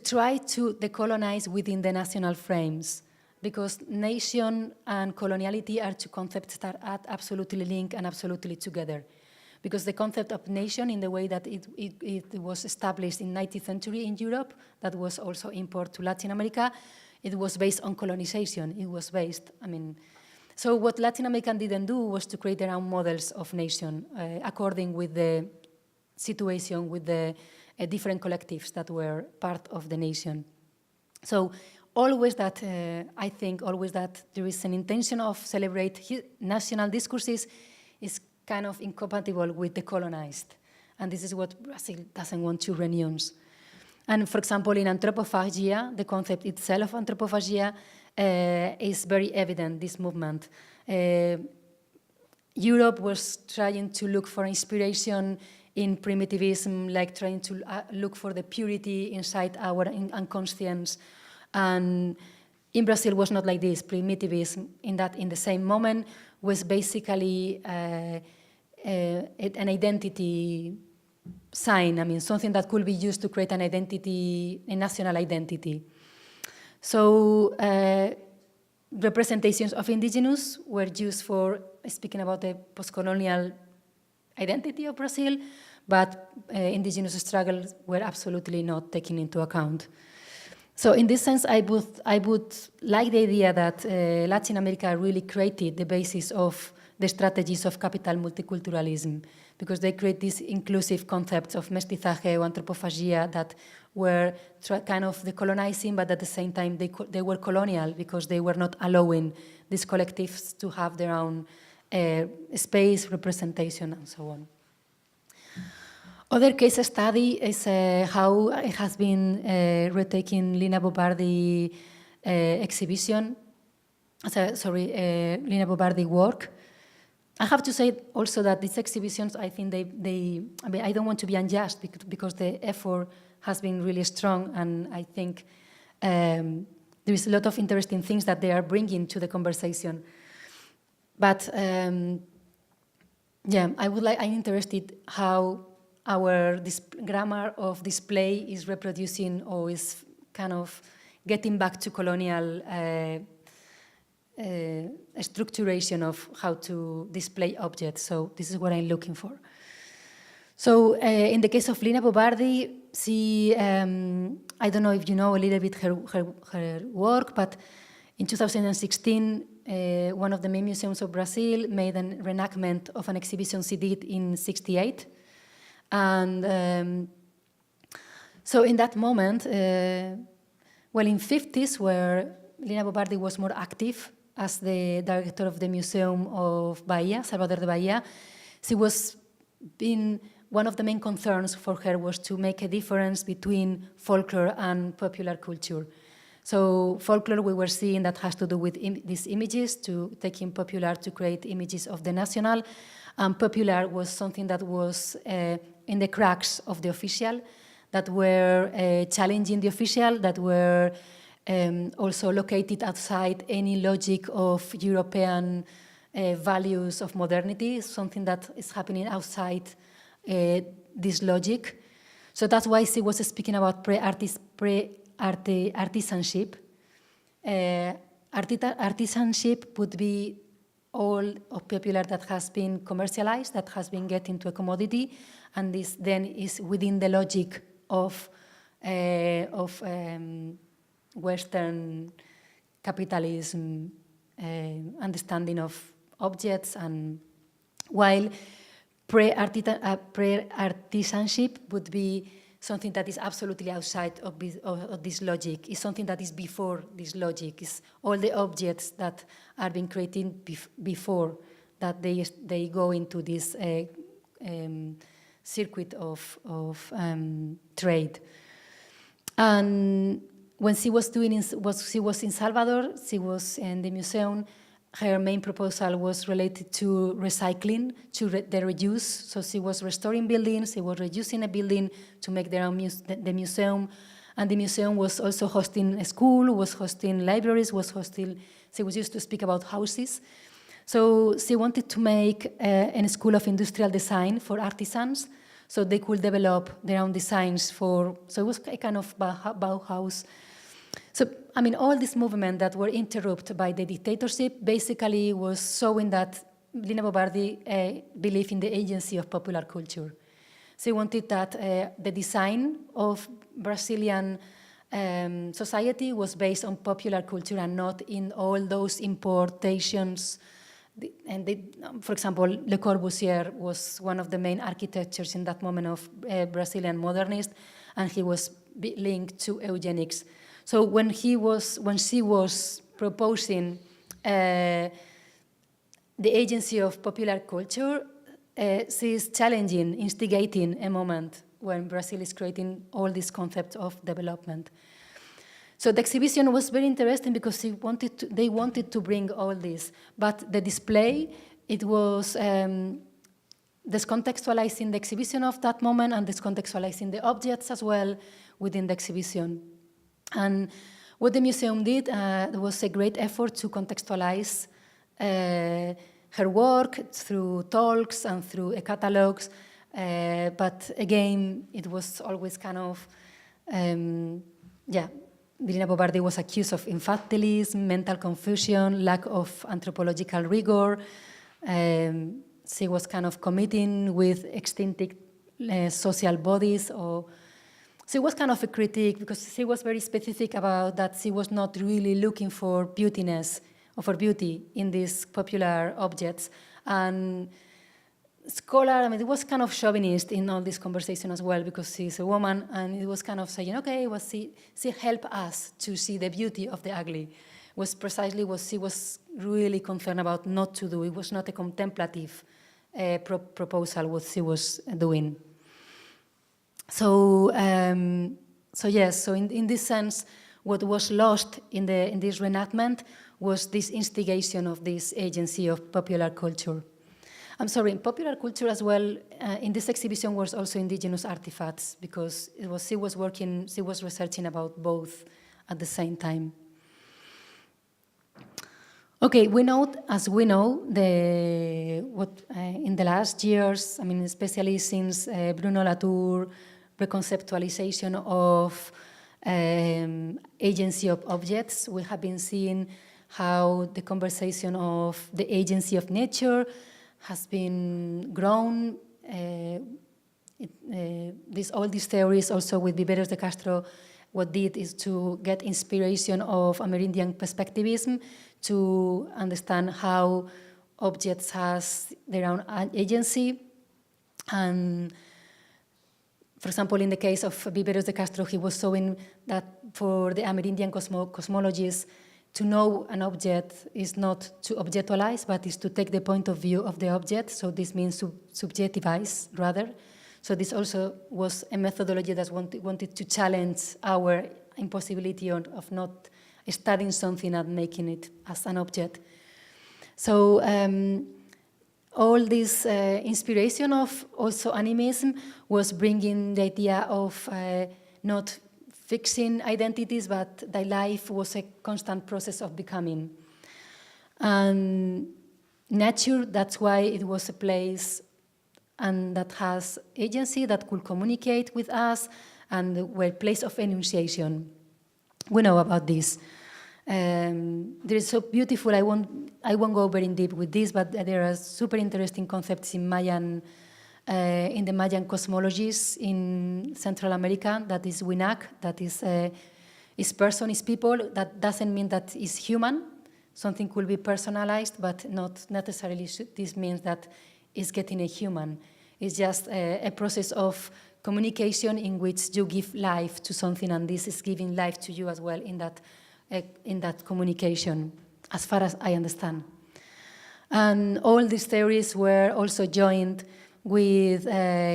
try to decolonize within the national frames, because nation and coloniality are two concepts that are absolutely linked and absolutely together. Because the concept of nation, in the way that it was established in 19th century in Europe, that was also imported to Latin America, it was based on colonization. It was based, so what Latin America didn't do was to create their own models of nation, according with the situation with the different collectives that were part of the nation. So always that, I think always that there is an intention of celebrate national discourses is kind of incompatible with the colonized. And this is what Brazil doesn't want to renounce. And for example, in anthropophagia, the concept itself of anthropophagia is very evident, this movement. Europe was trying to look for inspiration in primitivism, like trying to look for the purity inside our unconscious. And in Brazil was not like this. Primitivism in the same moment was basically an identity sign, something that could be used to create an identity, a national identity. So representations of indigenous were used for speaking about the post-colonial identity of Brazil, but indigenous struggles were absolutely not taken into account. So in this sense, I would like the idea that Latin America really created the basis of the strategies of capital multiculturalism, because they create these inclusive concepts of mestizaje or anthropophagia that were kind of decolonizing, but at the same time they were colonial, because they were not allowing these collectives to have their own space, representation, and so on. Other case study is how it has been retaking Lina Bobardi exhibition, Lina Bobardi work. I have to say also that these exhibitions, I think I don't want to be unjust because the effort has been really strong, and I think there is a lot of interesting things that they are bringing to the conversation. But I'm interested how our grammar of display is reproducing or is kind of getting back to colonial structuration of how to display objects. So this is what I'm looking for. So in the case of Lina Bo Bardi, she, I don't know if you know a little bit her work, but in 2016, one of the main museums of Brazil made a reenactment of an exhibition she did in '68. And so in that moment, well, in '50s, where Lina Bo Bardi was more active as the director of the Museum of Bahia, Salvador de Bahia, she was being, one of the main concerns for her was to make a difference between folklore and popular culture. So folklore, we were seeing that has to do with these images, to taking popular to create images of the national, and popular was something that was in the cracks of the official, that were challenging the official, that were also located outside any logic of European values of modernity, something that is happening outside this logic. So that's why she was speaking about artisanship. Artisanship would be all of popular that has been commercialized, that has been getting to a commodity, and this then is within the logic of Western capitalism understanding of objects, and while pre-artisanship would be something that is absolutely outside of this logic, is something that is before this logic, is all the objects that are being created before that they go into this circuit of trade. And when she was she was in Salvador, she was in the museum, her main proposal was related to recycling, to the reuse. So she was restoring buildings, she was reusing a building to make their own the museum. And the museum was also hosting a school, was hosting libraries, she was used to speak about houses. So she wanted to make a school of industrial design for artisans, so they could develop their own designs so it was a kind of Bauhaus. So, I mean, all this movement that were interrupted by the dictatorship basically was showing that Lina Bo Bardi believed in the agency of popular culture. She wanted that the design of Brazilian society was based on popular culture and not in all those importations. For example, Le Corbusier was one of the main architects in that moment of Brazilian modernist, and he was linked to eugenics. So when she was proposing the agency of popular culture, she is challenging, instigating a moment when Brazil is creating all these concepts of development. So the exhibition was very interesting because they wanted to bring all this, but the display, it was discontextualizing the exhibition of that moment and discontextualizing the objects as well within the exhibition. And what the museum did, there was a great effort to contextualize her work through talks and through catalogs, but again, it was always kind of, Lina Bo Bardi was accused of infantilism, mental confusion, lack of anthropological rigor. She was kind of committing with extinct social bodies, or she was kind of a critic because she was very specific about that she was not really looking for beautiness or for beauty in these popular objects. And scholar, I mean, it was kind of chauvinist in all this conversation as well because she's a woman, and it was kind of saying, okay, well, she helped us to see the beauty of the ugly. Was precisely what she was really concerned about not to do. It was not a contemplative proposal what she was doing. So, yes, so in this sense, what was lost in this reenactment was this instigation of this agency of popular culture. I'm sorry, in popular culture as well, in this exhibition was also indigenous artifacts because she was researching about both at the same time. Okay, as we know, in the last years, I mean, especially since Bruno Latour reconceptualization of agency of objects, we have been seeing how the conversation of the agency of nature has been grown. All these theories also with Viveros de Castro, what did is to get inspiration of Amerindian perspectivism to understand how objects has their own agency. And for example, in the case of Viveros de Castro, he was showing that for the Amerindian cosmologies, to know an object is not to objectualize, but is to take the point of view of the object. So this means subjectivize, rather. So this also was a methodology that wanted to challenge our impossibility of not studying something and making it as an object. So all this inspiration of also animism was bringing the idea of not fixing identities, but that life was a constant process of becoming. And nature, that's why it was a place and that has agency, that could communicate with us, and were a place of enunciation. We know about this. There is so beautiful, I won't go over in deep with this, but there are super interesting concepts in in the Mayan cosmologies in Central America, that is Winak, that is person, is people. That doesn't mean that is human. Something could be personalized, but not necessarily this means that it's getting a human. It's just a process of communication in which you give life to something, and this is giving life to you as well in that communication, as far as I understand. And all these theories were also joined with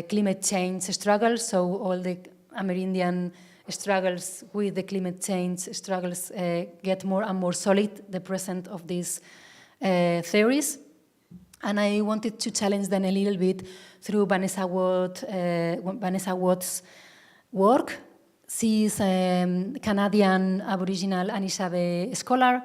climate change struggles, so all the Amerindian struggles with the climate change struggles get more and more solid, the present of these theories. And I wanted to challenge them a little bit through Vanessa Watt's work. She is a Canadian Aboriginal Anishinaabe scholar,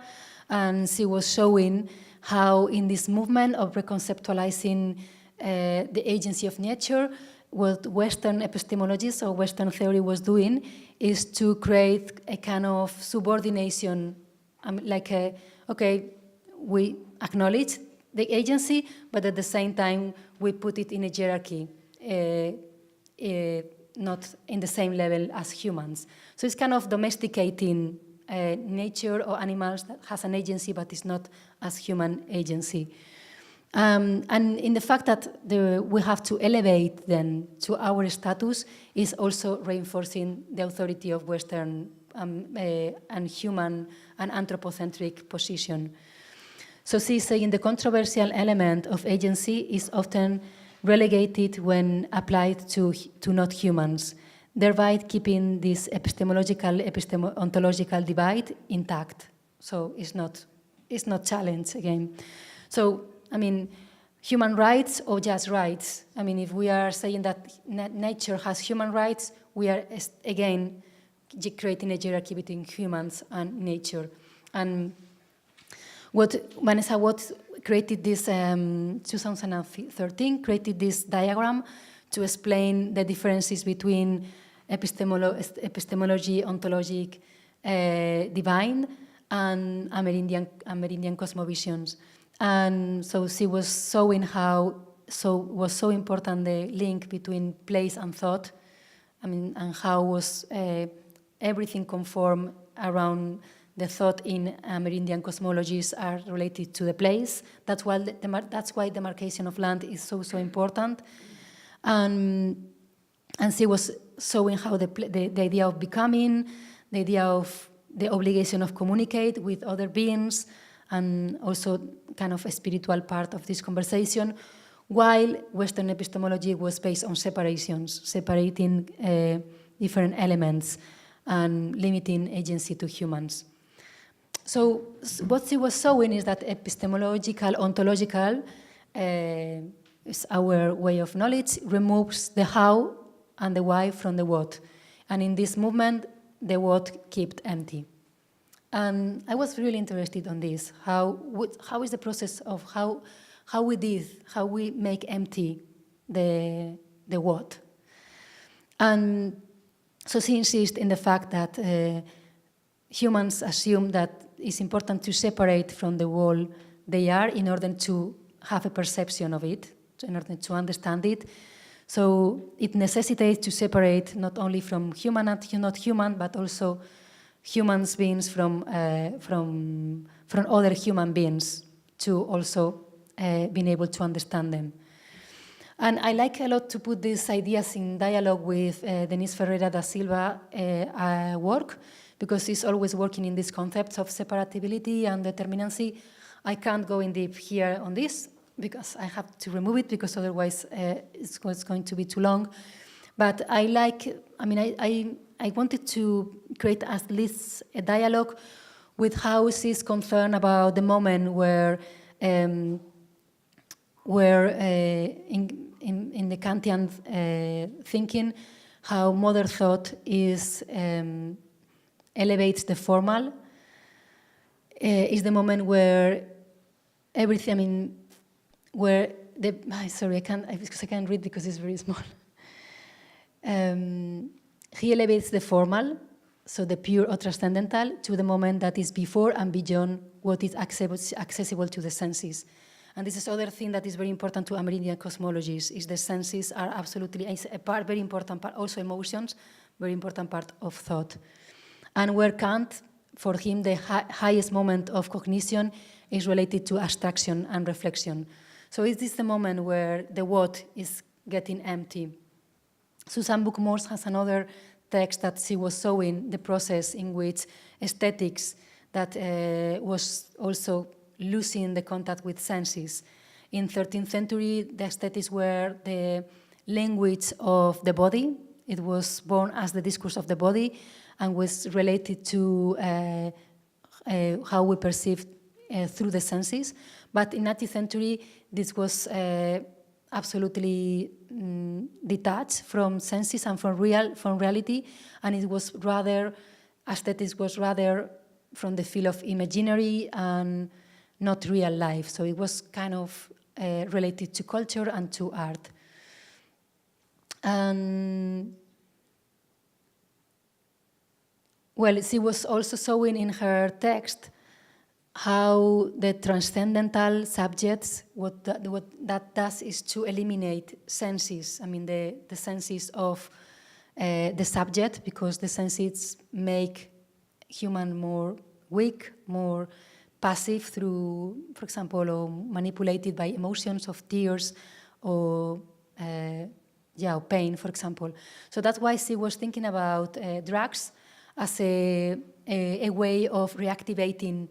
and she was showing how in this movement of reconceptualizing the agency of nature, what Western epistemologists or Western theory was doing is to create a kind of subordination, okay, we acknowledge the agency, but at the same time, we put it in a hierarchy, not in the same level as humans. So it's kind of domesticating nature or animals that has an agency, but is not as human agency. And in the fact that we have to elevate them to our status is also reinforcing the authority of Western and human and anthropocentric position. So she's saying the controversial element of agency is often relegated when applied to not humans, thereby keeping this ontological divide intact. So it's not challenged again. So, I mean, human rights or just rights? I mean, if we are saying that nature has human rights, we are, again, creating a hierarchy between humans and nature. And what Vanessa Watt created this, 2013, created this diagram to explain the differences between epistemology, ontologic, divine, and Amerindian cosmovisions. And so she was showing how was so important the link between place and thought, and how was everything conform around the thought in Amerindian cosmologies are related to the place. That's why demarcation of land is so important. And she was showing how the idea of becoming, the idea of the obligation of communicate with other beings, and also kind of a spiritual part of this conversation, while Western epistemology was based on separations, separating different elements and limiting agency to humans. So what she was showing is that epistemological, ontological, is our way of knowledge, removes the how and the why from the what. And in this movement, the what kept empty. And I was really interested on this. How is the process of how we make empty the what? And so she insists in the fact that humans assume that it's important to separate from the world they are in order to have a perception of it, in order to understand it. So it necessitates to separate not only from human and not human, but also human beings from other human beings to also being able to understand them. And I like a lot to put these ideas in dialogue with Denise Ferreira da Silva work, because she's always working in these concepts of separability and determinacy. I can't go in deep here on this, because I have to remove it, because otherwise it's going to be too long. But I wanted to create at least a dialogue with how she's concerned about the moment where in the Kantian thinking, how modern thought elevates the formal, is the moment where everything, sorry, because I can't read because it's very small. He elevates the formal, so the pure or transcendental, to the moment that is before and beyond what is accessible to the senses. And this is other thing that is very important to Amerindian cosmologies, is the senses are absolutely a part, very important part, also emotions, very important part of thought. And where Kant, for him, the highest moment of cognition is related to abstraction and reflection. So it is the moment where the what is getting empty. Susan Book-Morse has another text that she was showing the process in which aesthetics that was also losing the contact with senses. In 13th century, the aesthetics were the language of the body. It was born as the discourse of the body and was related to how we perceive through the senses. But in 19th century, this was absolutely detached from senses and from reality, and it was rather, aesthetics was rather from the field of imaginary and not real life. So it was kind of related to culture and to art. And well, she was also showing in her text how the transcendental subjects, what that does is to eliminate senses. I mean, the senses of the subject, because the senses make human more weak, more passive through, for example, or manipulated by emotions of tears or or pain, for example. So that's why she was thinking about drugs as a way of reactivating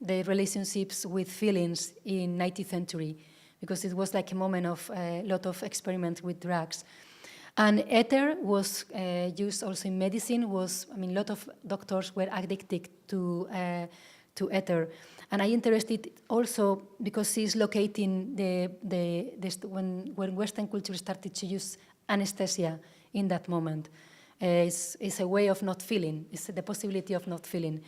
the relationships with feelings in 19th century, because it was like a moment of a lot of experiments with drugs. And ether was used also in medicine. A lot of doctors were addicted to ether. And I interested also because she's locating when Western culture started to use anesthesia in that moment. It's a way of not feeling. It's the possibility of not feeling.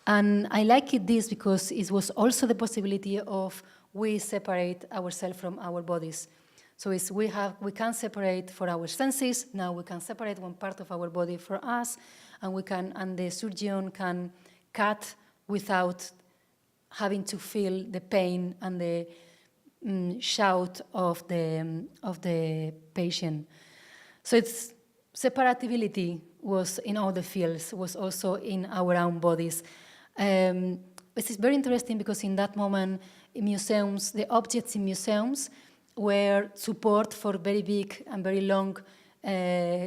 And I like this because it was also the possibility of we separate ourselves from our bodies. So we can separate for our senses. Now we can separate one part of our body for us, and the surgeon can cut without having to feel the pain and the shout of the patient. So it's separability was in all the fields, was also in our own bodies. This is very interesting because in that moment, in museums, the objects in museums were support for very big and very long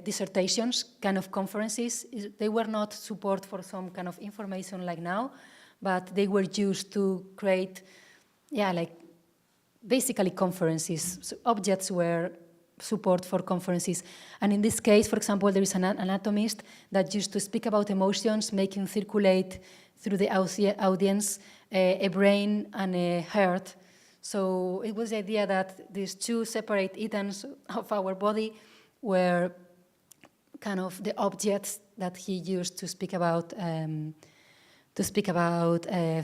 dissertations, kind of conferences. They were not support for some kind of information like now, but they were used to create, basically conferences. So objects were support for conferences. And in this case, for example, there is an anatomist that used to speak about emotions, making circulate through the audience a brain and a heart. So it was the idea that these two separate items of our body were kind of the objects that he used to speak about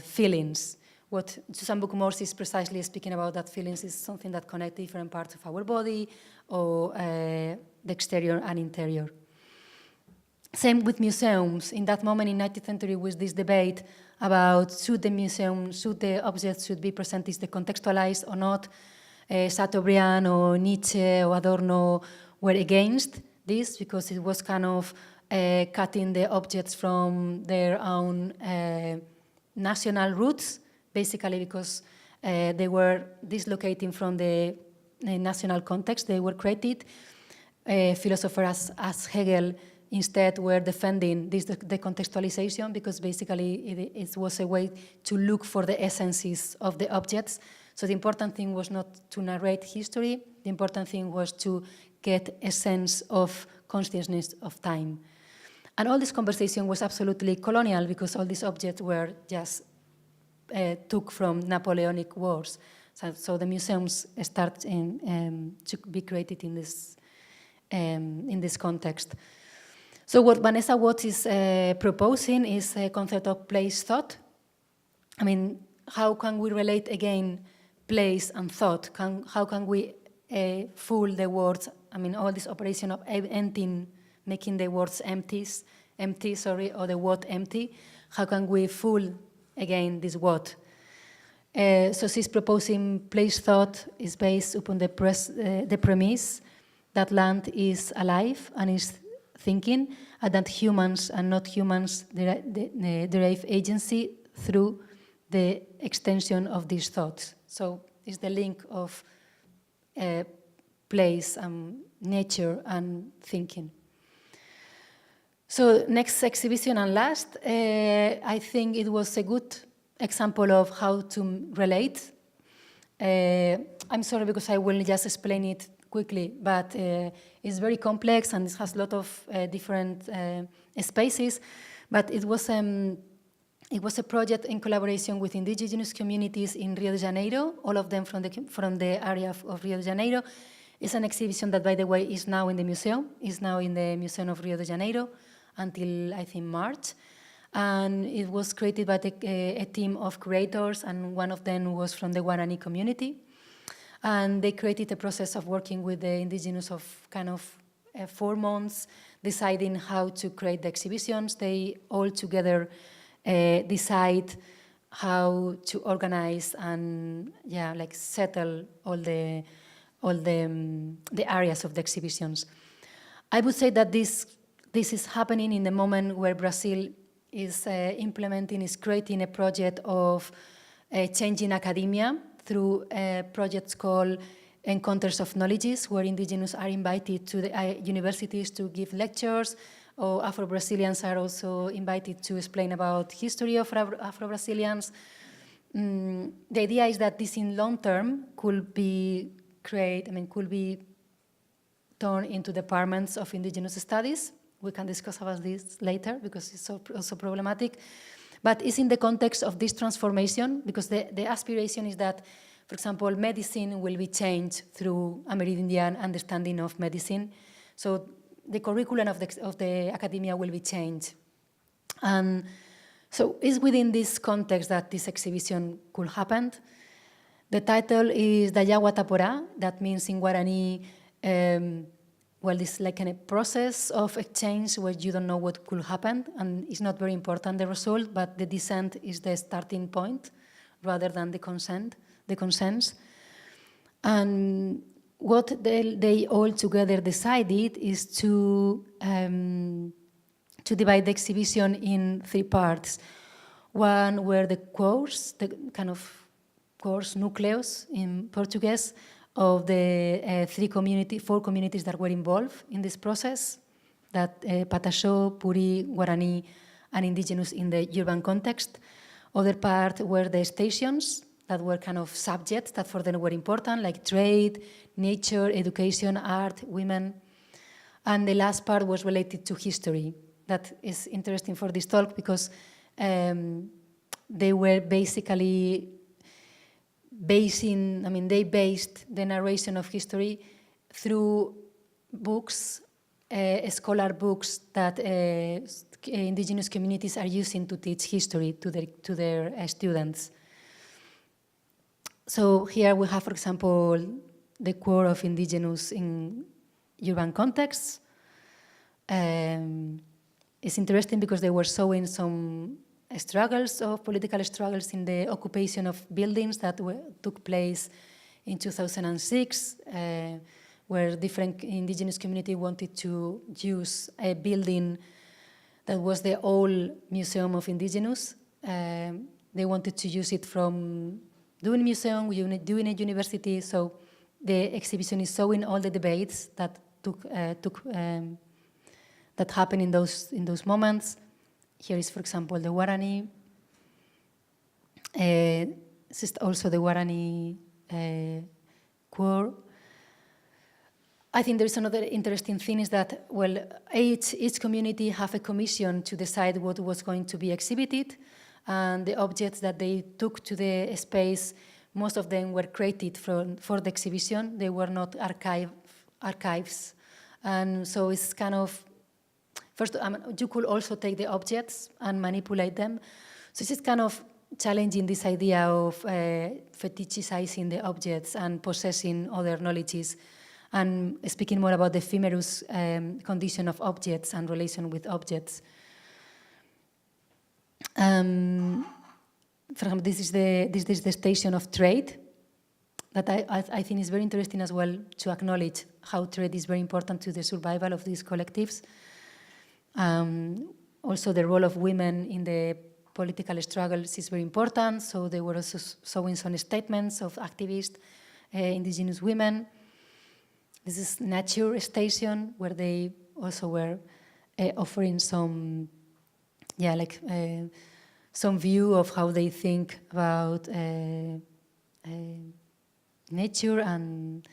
feelings. What Susan Book-Morse is precisely speaking about, that feelings is something that connects different parts of our body or the exterior and interior. Same with museums. In that moment in 19th century was this debate about should the objects should be presented decontextualized or not. Chateaubriand or Nietzsche or Adorno were against this because it was kind of cutting the objects from their own national roots, basically because they were dislocating from the national context they were created. Philosophers as Hegel instead were defending this decontextualization because basically it was a way to look for the essences of the objects. So the important thing was not to narrate history, the important thing was to get a sense of consciousness of time. And all this conversation was absolutely colonial because all these objects were just took from Napoleonic wars. So the museums start to be created in this context. So what Vanessa Watts is proposing is a concept of place thought. I mean, how can we relate again place and thought? How can we fool the words? I mean, all this operation of emptying, making the words empty, or the word empty. How can we fool again this word? So she's proposing place thought is based upon the premise that land is alive and is thinking, and that humans and not humans derive agency through the extension of these thoughts. So it's the link of place, nature, and thinking. So next exhibition and last, I think it was a good example of how to relate. I'm sorry because I will just explain it quickly, but it's very complex and it has a lot of different spaces. But it was a project in collaboration with indigenous communities in Rio de Janeiro, all of them from the area of Rio de Janeiro. It's an exhibition that, by the way, is now in the museum. It's now in the Museum of Rio de Janeiro until, I think, March. And it was created by a team of curators, and one of them was from the Guarani community. And they created a process of working with the indigenous of kind of 4 months, deciding how to create the exhibitions. They all together decide how to organize and settle all the areas of the exhibitions. I would say that this is happening in the moment where Brazil is creating a project of changing academia through projects called Encounters of Knowledges, where indigenous are invited to the universities to give lectures, or Afro-Brazilians are also invited to explain about history of Afro-Brazilians. The idea is that this in long term could be turned into departments of indigenous studies. We can discuss about this later because it's also problematic. But it's in the context of this transformation because the aspiration is that, for example, medicine will be changed through Amerindian understanding of medicine. So the curriculum of the academia will be changed. And so it's within this context that this exhibition could happen. The title is Dayawa Tapora, that means in Guarani, it's like a process of exchange where you don't know what could happen, and it's not very important, the result, but the dissent is the starting point rather than the consens. And what they all together decided is to divide the exhibition in 3 parts. One were the cores, the kind of cores, núcleos in Portuguese, of the 4 communities that were involved in this process, that Pataxó, Puri, Guarani, and indigenous in the urban context. Other part were the stations that were kind of subjects that for them were important, like trade, nature, education, art, women. And the last part was related to history. That is interesting for this talk because they were basically they based the narration of history through books, scholar books that indigenous communities are using to teach history to their students. So here we have, for example, the core of indigenous in urban contexts. it's interesting because they were showing some struggles of political struggles in the occupation of buildings that took place in 2006, where different indigenous community wanted to use a building that was the old Museum of Indigenous. They wanted to use it from doing museum, doing a university, so the exhibition is showing all the debates that that happened in those moments. Here is, for example, the Guarani. This is also the Guarani core. I think there's another interesting thing is that, well, each community have a commission to decide what was going to be exhibited, and the objects that they took to the space, most of them were created for the exhibition. They were not archives. And so it's kind of, first, you could also take the objects and manipulate them. So it's just kind of challenging this idea of fetishizing the objects and possessing other knowledges, and speaking more about the ephemerous condition of objects and relation with objects. For example, this is the station of trade that I think is very interesting as well, to acknowledge how trade is very important to the survival of these collectives. Also, the role of women in the political struggles is very important, so they were also showing some statements of activist indigenous women. This is Nature Station, where they also were offering some, some view of how they think about nature, and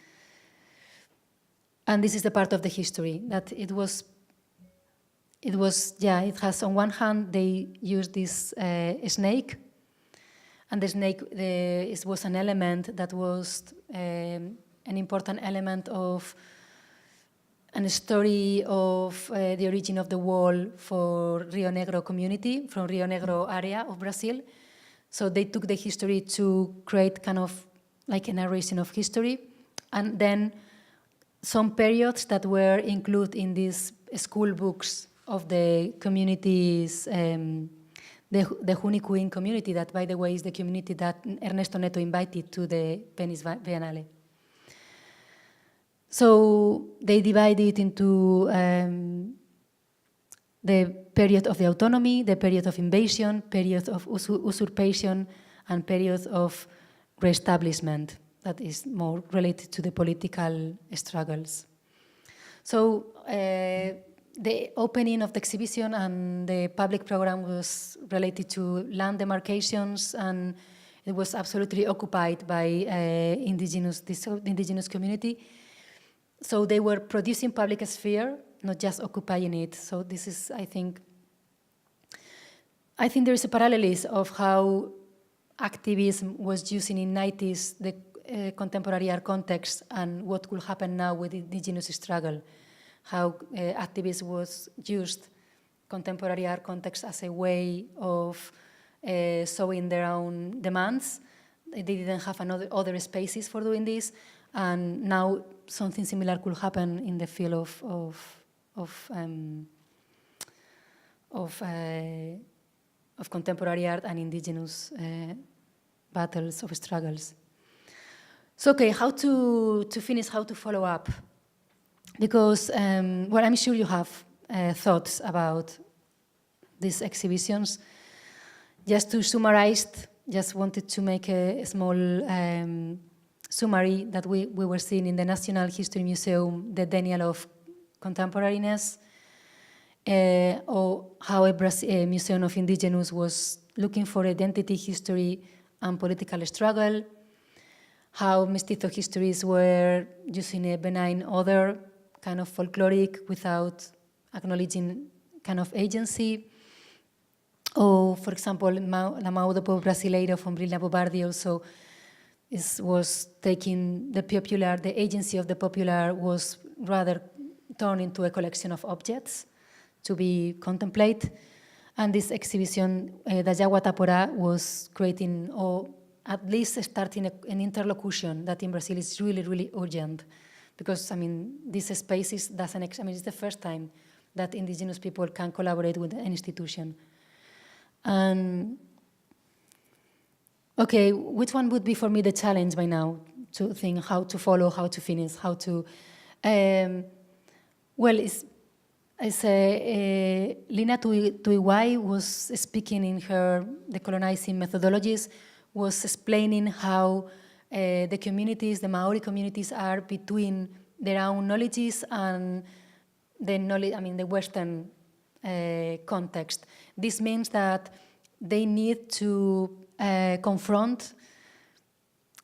this is the part of the history that it has, on one hand, they used this snake, and the snake was an element that was an important element of a story of the origin of the wall for Rio Negro community, from Rio Negro area of Brazil. So they took the history to create kind of like a narration of history, and then some periods that were included in these school books of the communities, the Junicuin community, that, by the way, is the community that Ernesto Neto invited to the Venice Biennale. So they divided into the period of the autonomy, the period of invasion, period of usurpation, and period of reestablishment that is more related to the political struggles. So the opening of the exhibition and the public program was related to land demarcations, and it was absolutely occupied by the indigenous community. So they were producing public sphere, not just occupying it. So this is, I think there is a parallelism of how activism was using in 90s the contemporary art context, and what could happen now with the indigenous struggle. How activism was used contemporary art context as a way of showing their own demands. They didn't have other spaces for doing this, and now something similar could happen in the field of contemporary art and indigenous battles of struggles. So, okay, how to finish, how to follow up? Because, well, I'm sure you have thoughts about these exhibitions. Just to summarize, just wanted to make a small summary that we were seeing in the National History Museum, the denial of contemporariness, or how a Museum of Indigenous was looking for identity, history, and political struggle, how mestizo histories were using a benign other, kind of folkloric, without acknowledging kind of agency. Or, for example, La Mão do Povo Brasileiro from Brilha Bobardi also was taking the agency of the popular was rather turned into a collection of objects to be contemplated. And this exhibition, Da Jaguá Taporá, was creating, or at least starting an interlocution that in Brazil is really, really urgent. Because, I mean, these spaces doesn't, it's the first time that indigenous people can collaborate with an institution. And okay, which one would be for me the challenge by now to think how to follow, how to finish, how to... well, Lina Tuiwai was speaking in her decolonizing methodologies, was explaining how the communities, the Maori communities, are between their own knowledges and the knowledge, the Western context. This means that they need to confront,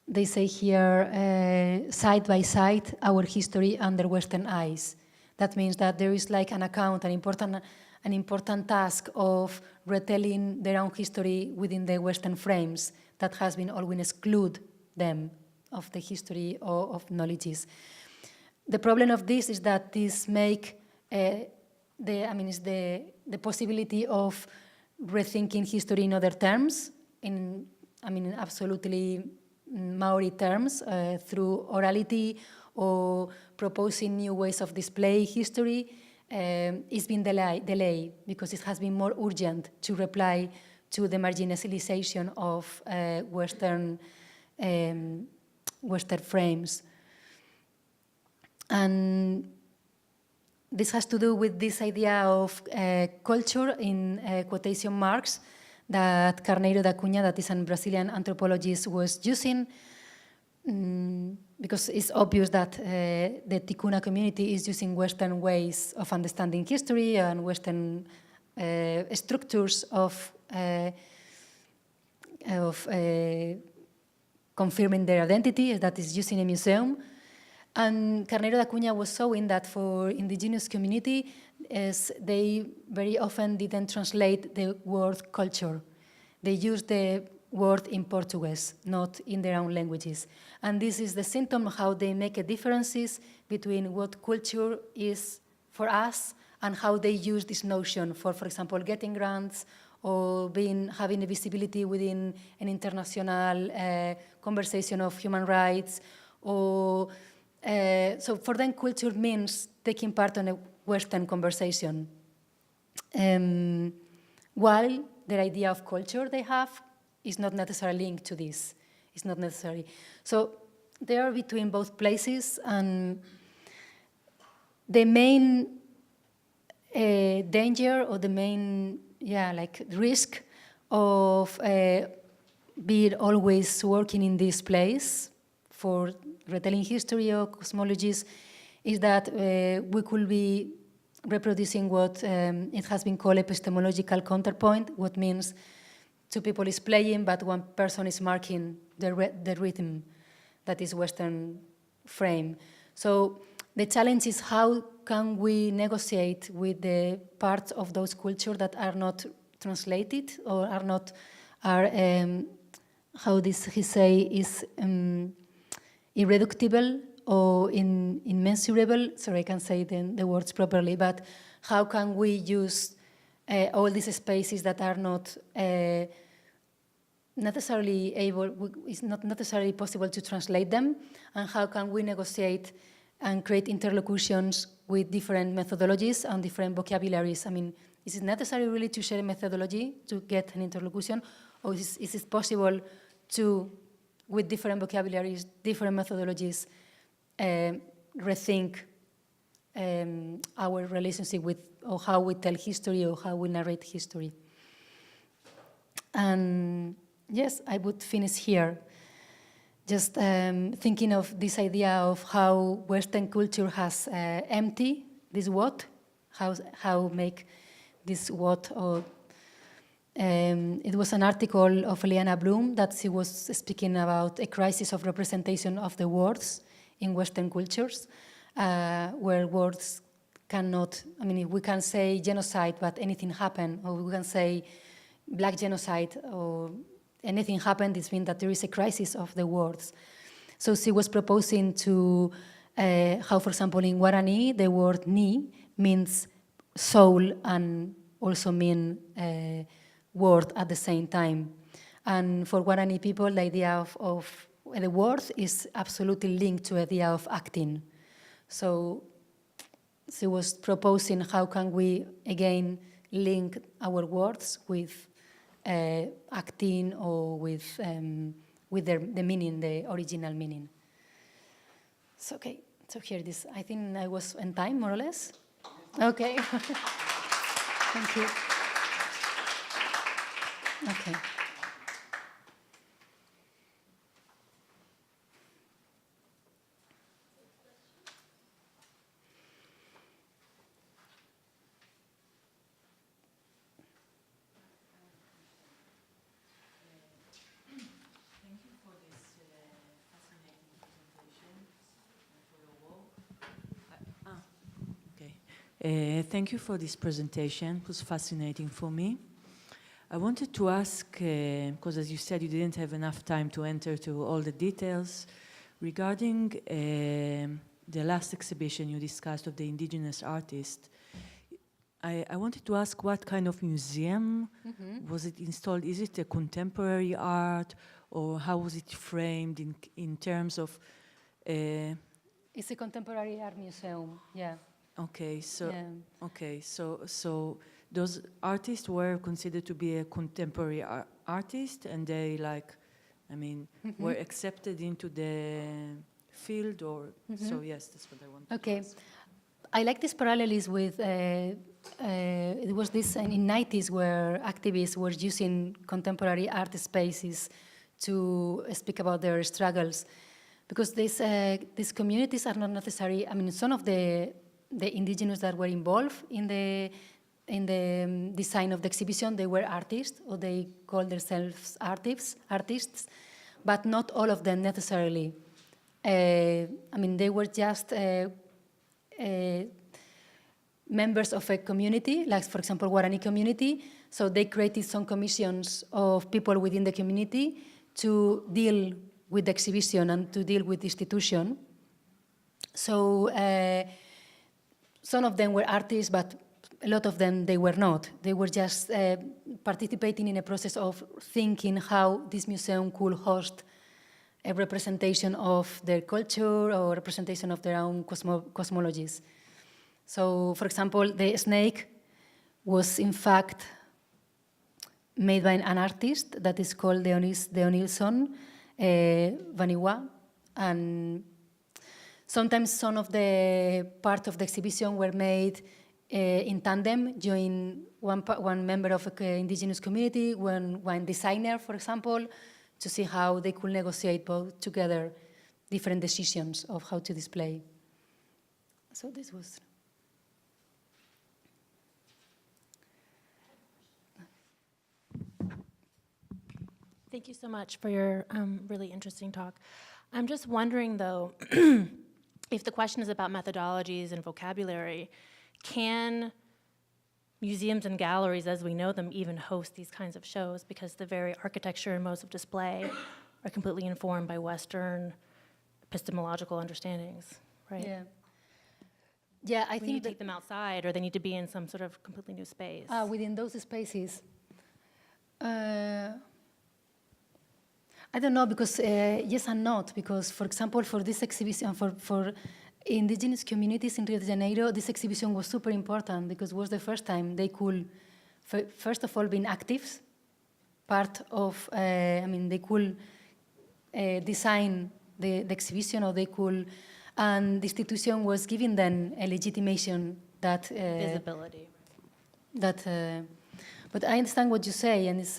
they say here, side by side, our history under Western eyes. That means that there is like an account, an important task of retelling their own history within the Western frames that has been always exclude them of the history or of knowledges. The problem of this is that this make the possibility of rethinking history in other terms, in absolutely Maori terms, through orality or proposing new ways of display history, is being delayed because it has been more urgent to reply to the marginalization of Western frames. And this has to do with this idea of culture in quotation marks that Carneiro da Cunha, that is a Brazilian anthropologist, was using, because it's obvious that the Ticuna community is using Western ways of understanding history and Western structures of confirming their identity, that is using a museum. And Carneiro da Cunha was showing that for indigenous community, they very often didn't translate the word culture. They used the word in Portuguese, not in their own languages. And this is the symptom of how they make a differences between what culture is for us and how they use this notion for example, getting grants or having a visibility within an international conversation of human rights. Or so for them, culture means taking part in a Western conversation. While their idea of culture they have is not necessarily linked to this. It's not necessary. So they are between both places, and the main danger or the main risk of being always working in this place for retelling history or cosmologies is that we could be reproducing what it has been called epistemological counterpoint, what means two people is playing, but one person is marking the rhythm that is Western frame. So the challenge is how can we negotiate with the parts of those cultures that are not translated or are not, how this he say is irreducible or immeasurable. Sorry, I can't say the words properly, but how can we use all these spaces that are not necessarily it's not necessarily possible to translate them, and how can we negotiate and create interlocutions with different methodologies and different vocabularies? Is it necessary really to share a methodology to get an interlocution, or is it possible to, with different vocabularies, different methodologies, rethink our relationship with, or how we tell history, or how we narrate history? And yes, I would finish here. Just thinking of this idea of how Western culture has empty this what, how make this what, or it was an article of Eliana Bloom that she was speaking about a crisis of representation of the words in Western cultures, where words cannot, we can say genocide, but anything happened, or we can say black genocide, or anything happened, it means that there is a crisis of the words. So she was proposing to how, for example, in Guarani, the word ni means soul and also mean word at the same time. And for Guarani people, the idea of the word is absolutely linked to the idea of acting. So she was proposing how can we, again, link our words with acting or with the meaning, the original meaning. So, okay, so here it is. I think I was on time, more or less. Okay. Thank you. Okay. Thank you for this presentation. It was fascinating for me. I wanted to ask, because as you said, you didn't have enough time to enter to all the details, regarding the last exhibition you discussed of the indigenous artist. I wanted to ask what kind of museum was it installed? Is it a contemporary art, or how was it framed in terms of... It's a contemporary art museum, yeah. Okay, so Yeah. okay, so those artists were considered to be a contemporary artist, and they were accepted into the field, or so. Yes, that's what I wanted. Okay, to ask. I like this parallelism with it was this in '90s where activists were using contemporary art spaces to speak about their struggles, because these communities are not necessarily. I mean, some of the indigenous that were involved in the design of the exhibition, they were artists, or they called themselves artists, but not all of them necessarily. I mean, they were just members of a community, like, for example, Guarani community, so they created some commissions of people within the community to deal with the exhibition and to deal with the institution. So, some of them were artists, but a lot of them, they were not. They were just participating in a process of thinking how this museum could host a representation of their culture or representation of their own cosmologies. So, for example, the snake was in fact made by an artist that is called Deonilson Vaniwa, and sometimes some of the parts of the exhibition were made in tandem, join one member of an indigenous community, one designer, for example, to see how they could negotiate both together different decisions of how to display. So this was... Thank you so much for your really interesting talk. I'm just wondering, though, if the question is about methodologies and vocabulary, can museums and galleries, as we know them, even host these kinds of shows? Because the very architecture and modes of display are completely informed by Western epistemological understandings, right? Yeah. Yeah, I We think need to take them outside, or they need to be in some sort of completely new space. within those spaces. I don't know, because yes and not, because, for example, for this exhibition, for indigenous communities in Rio de Janeiro, this exhibition was super important because it was the first time they could, first of all, be active, part of, I mean, they could design the exhibition, or they could, and the institution was giving them a legitimation that... Visibility. That, but I understand what you say, and it's...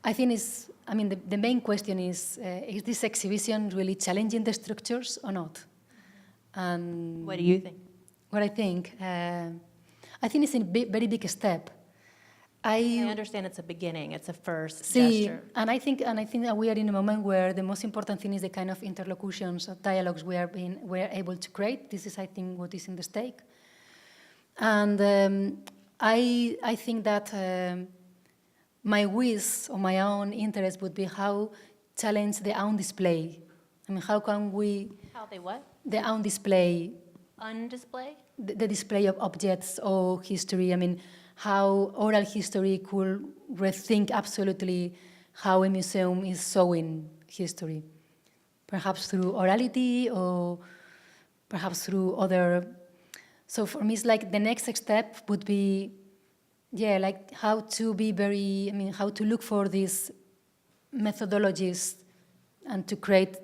I think it's, I mean, the main question is this exhibition really challenging the structures or not? And What do you think? what I think it's a very big step. I understand it's a beginning, it's a first See, gesture. and I think that we are in a moment where the most important thing is the kind of interlocutions, of dialogues we are able to create. This is, I think, what is in the stake. And I think that my wish or my own interest would be how challenge the own display. I mean, how can we... How they what? The own display. Undisplay? The display of objects or history. I mean, how oral history could rethink absolutely how a museum is showing history. Perhaps through orality or perhaps through other. So for me, it's like the next step would be, yeah, like how to be very, how to look for these methodologies and to create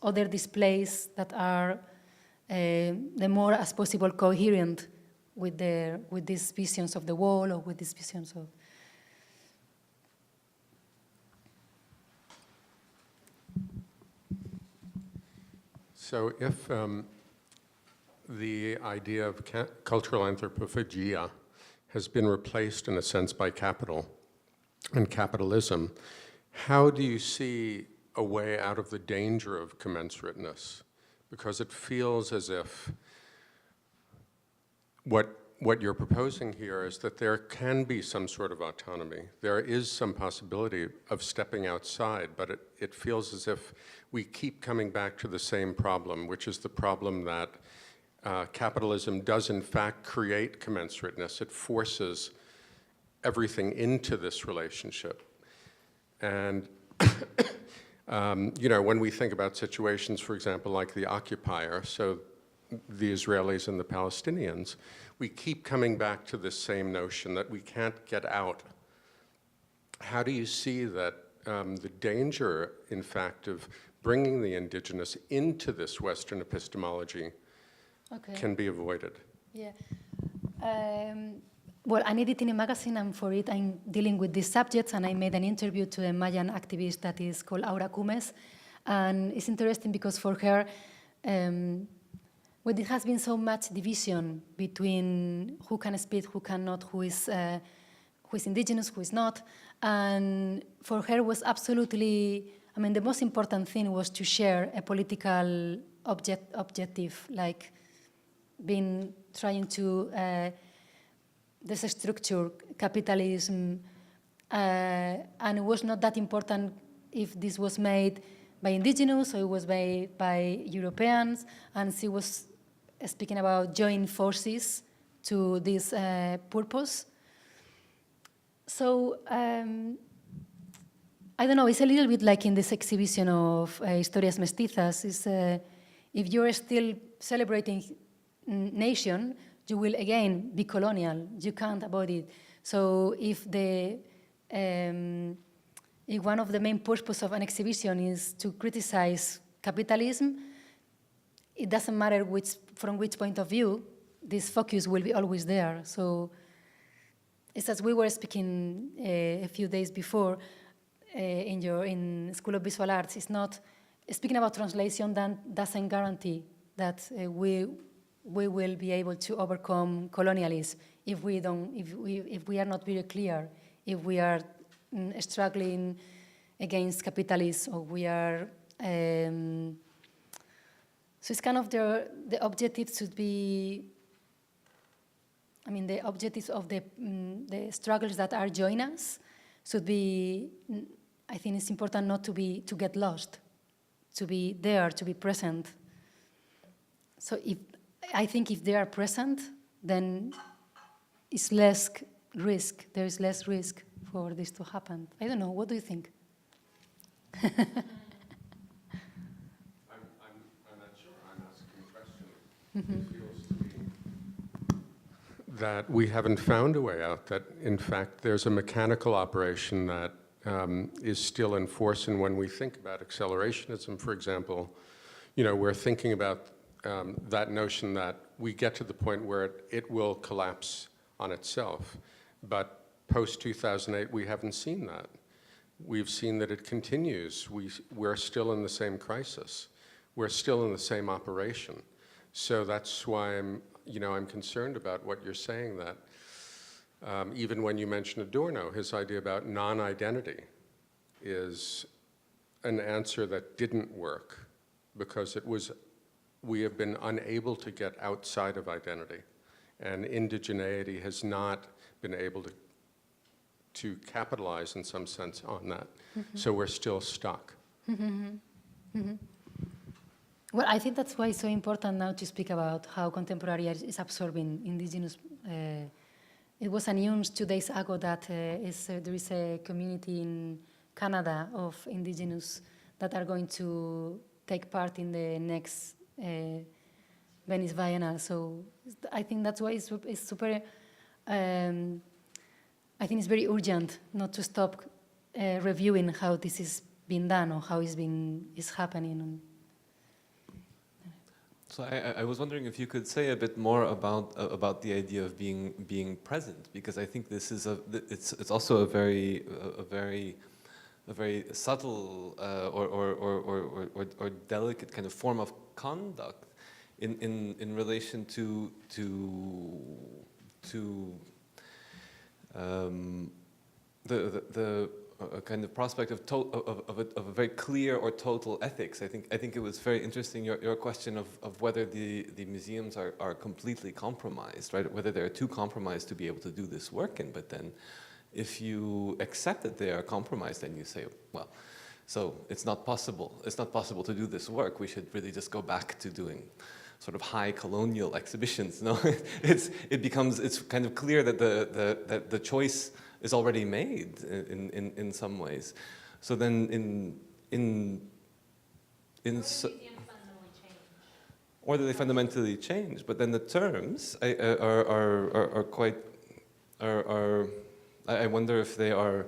other displays that are the more as possible coherent with these visions of the wall or with these visions of. So if the idea of cultural anthropophagia has been replaced in a sense by capital and capitalism, how do you see a way out of the danger of commensurateness? Because it feels as if what you're proposing here is that there can be some sort of autonomy. There is some possibility of stepping outside, but it feels as if we keep coming back to the same problem, which is the problem that capitalism does in fact create commensurateness. It forces everything into this relationship. And when we think about situations, for example, like the occupier, so the Israelis and the Palestinians, we keep coming back to this same notion that we can't get out. How do you see that the danger, in fact, of bringing the indigenous into this Western epistemology can be avoided? Yeah. Well, I'm editing a magazine, and for it I'm dealing with these subjects, and I made an interview to a Mayan activist that is called Aura Cumes, and it's interesting because for her, there has been so much division between who can speak, who cannot, who is indigenous, who is not, and for her was absolutely, the most important thing was to share a political objective, like trying to destructure capitalism, and it was not that important if this was made by indigenous or it was made by Europeans, and she was speaking about joining forces to this purpose. So I don't know, it's a little bit like in this exhibition of Historias Mestizas, if you're still celebrating nation, you will again be colonial. You can't avoid it. So if one of the main purposes of an exhibition is to criticize capitalism, it doesn't matter from which point of view, this focus will be always there. So it's as we were speaking a few days before in School of Visual Arts. It's not speaking about translation that doesn't guarantee that we will be able to overcome colonialism if we are not very clear, if we are struggling against capitalism, or we are. So it's kind of the objective should be. The objectives of the struggles that are joining us should be. I think it's important not to get lost, to be there, to be present. So I think if they are present, then it's less risk. There is less risk for this to happen. I don't know. What do you think? I'm not sure. I'm asking a question. It feels to me that we haven't found a way out, that in fact there's a mechanical operation that is still in force. And when we think about accelerationism, for example, we're thinking about that notion that we get to the point where it will collapse on itself. But post-2008, we haven't seen that. We've seen that it continues. We're still in the same crisis. We're still in the same operation. So that's why I'm concerned about what you're saying, that even when you mention Adorno, his idea about non-identity is an answer that didn't work because we have been unable to get outside of identity, and indigeneity has not been able to capitalize in some sense on that. So we're still stuck. Well, I think that's why it's so important now to speak about how contemporary art is absorbing indigenous. It was announced 2 days ago that there is a community in Canada of indigenous that are going to take part in the next Venice Biennale. So I think that's why it's super, I think it's very urgent not to stop reviewing how this is being done or how it's happening. So I was wondering if you could say a bit more about the idea of being present, because I think this is it's also a very subtle or delicate kind of form of conduct in relation to the kind of prospect of a very clear or total ethics. I think it was very interesting your question of whether the museums are completely compromised, right? Whether they're too compromised to be able to do this work in. But then, if you accept that they are compromised, then you say, well, so it's not possible. It's not possible to do this work. We should really just go back to doing sort of high colonial exhibitions. No, it's kind of clear that the choice is already made in some ways. So then or that they fundamentally change. But then the terms are quite I wonder if they are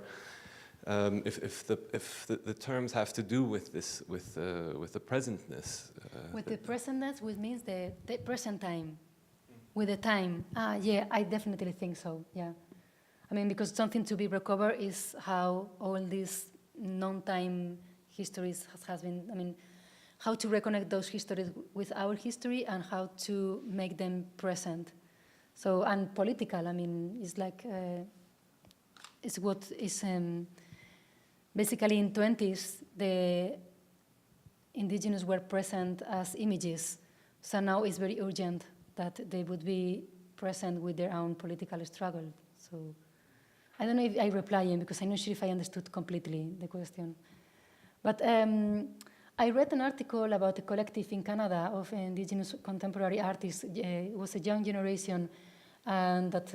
if the terms have to do with this with the presentness. With the presentness, which means the present time, with the time. Yeah, I definitely think so. Yeah. I mean, because something to be recovered is how all these non-time histories has been, I mean, how to reconnect those histories with our history and how to make them present. So, and political, I mean, it's like, it's what is, basically in 20s, the indigenous were present as images. So now it's very urgent that they would be present with their own political struggle. So, I don't know if I reply because I'm not sure if I understood completely the question. But I read an article about a collective in Canada of indigenous contemporary artists. It was a young generation, and that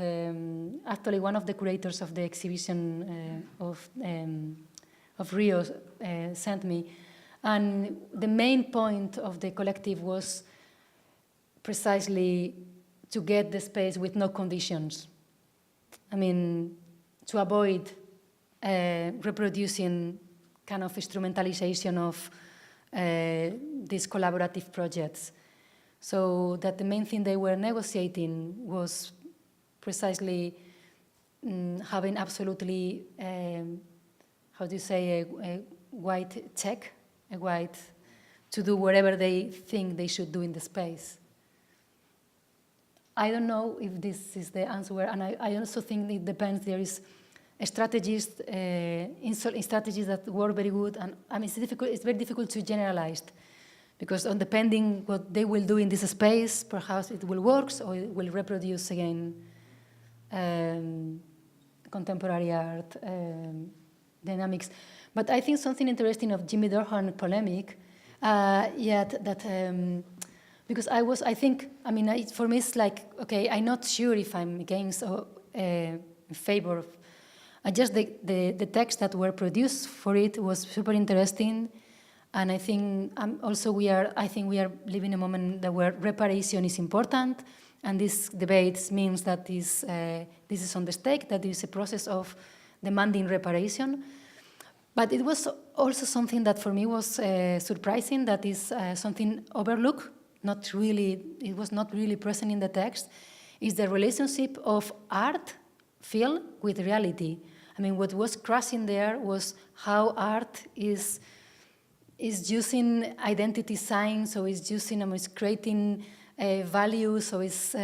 actually one of the curators of the exhibition of Rio sent me. And the main point of the collective was precisely to get the space with no conditions. I mean, to avoid reproducing kind of instrumentalization of these collaborative projects. So that the main thing they were negotiating was precisely having absolutely, how do you say, a white check, to do whatever they think they should do in the space. I don't know if this is the answer, and I also think it depends. There is strategies, strategies that work very good, and I mean it's very difficult to generalize, because on depending what they will do in this space, perhaps it will work or it will reproduce again contemporary art dynamics. But I think something interesting of Jimmy Dorhan polemic, because I think, for me it's like, okay, I'm not sure if I'm against or in favor of. Just the text that were produced for it was super interesting, and I think we are living a moment where reparation is important, and this debate means that this is on the stake, that there is a process of demanding reparation. But it was also something that for me was surprising, that is something overlooked, it was not really present in the text, is the relationship of art field with reality. I mean, what was crossing there was how art is using identity signs, so it's using, it's creating values, so it's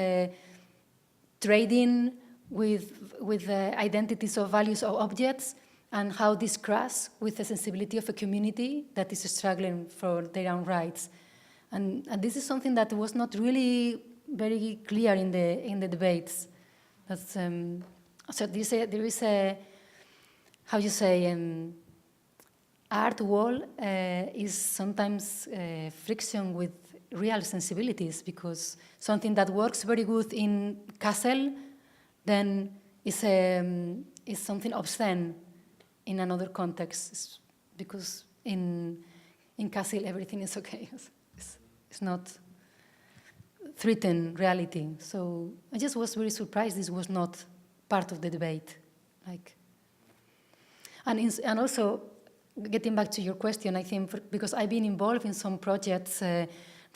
trading with identities of values or objects, and how this cross with the sensibility of a community that is struggling for their own rights. And this is something that was not really very clear in the debates. That's, so there is a, how you say, art wall is sometimes friction with real sensibilities, because something that works very good in Kassel then is something obscene in another context, because in Kassel everything is okay. It's not threaten reality. So I just was very surprised this was not part of the debate. And also, getting back to your question, I think because I've been involved in some projects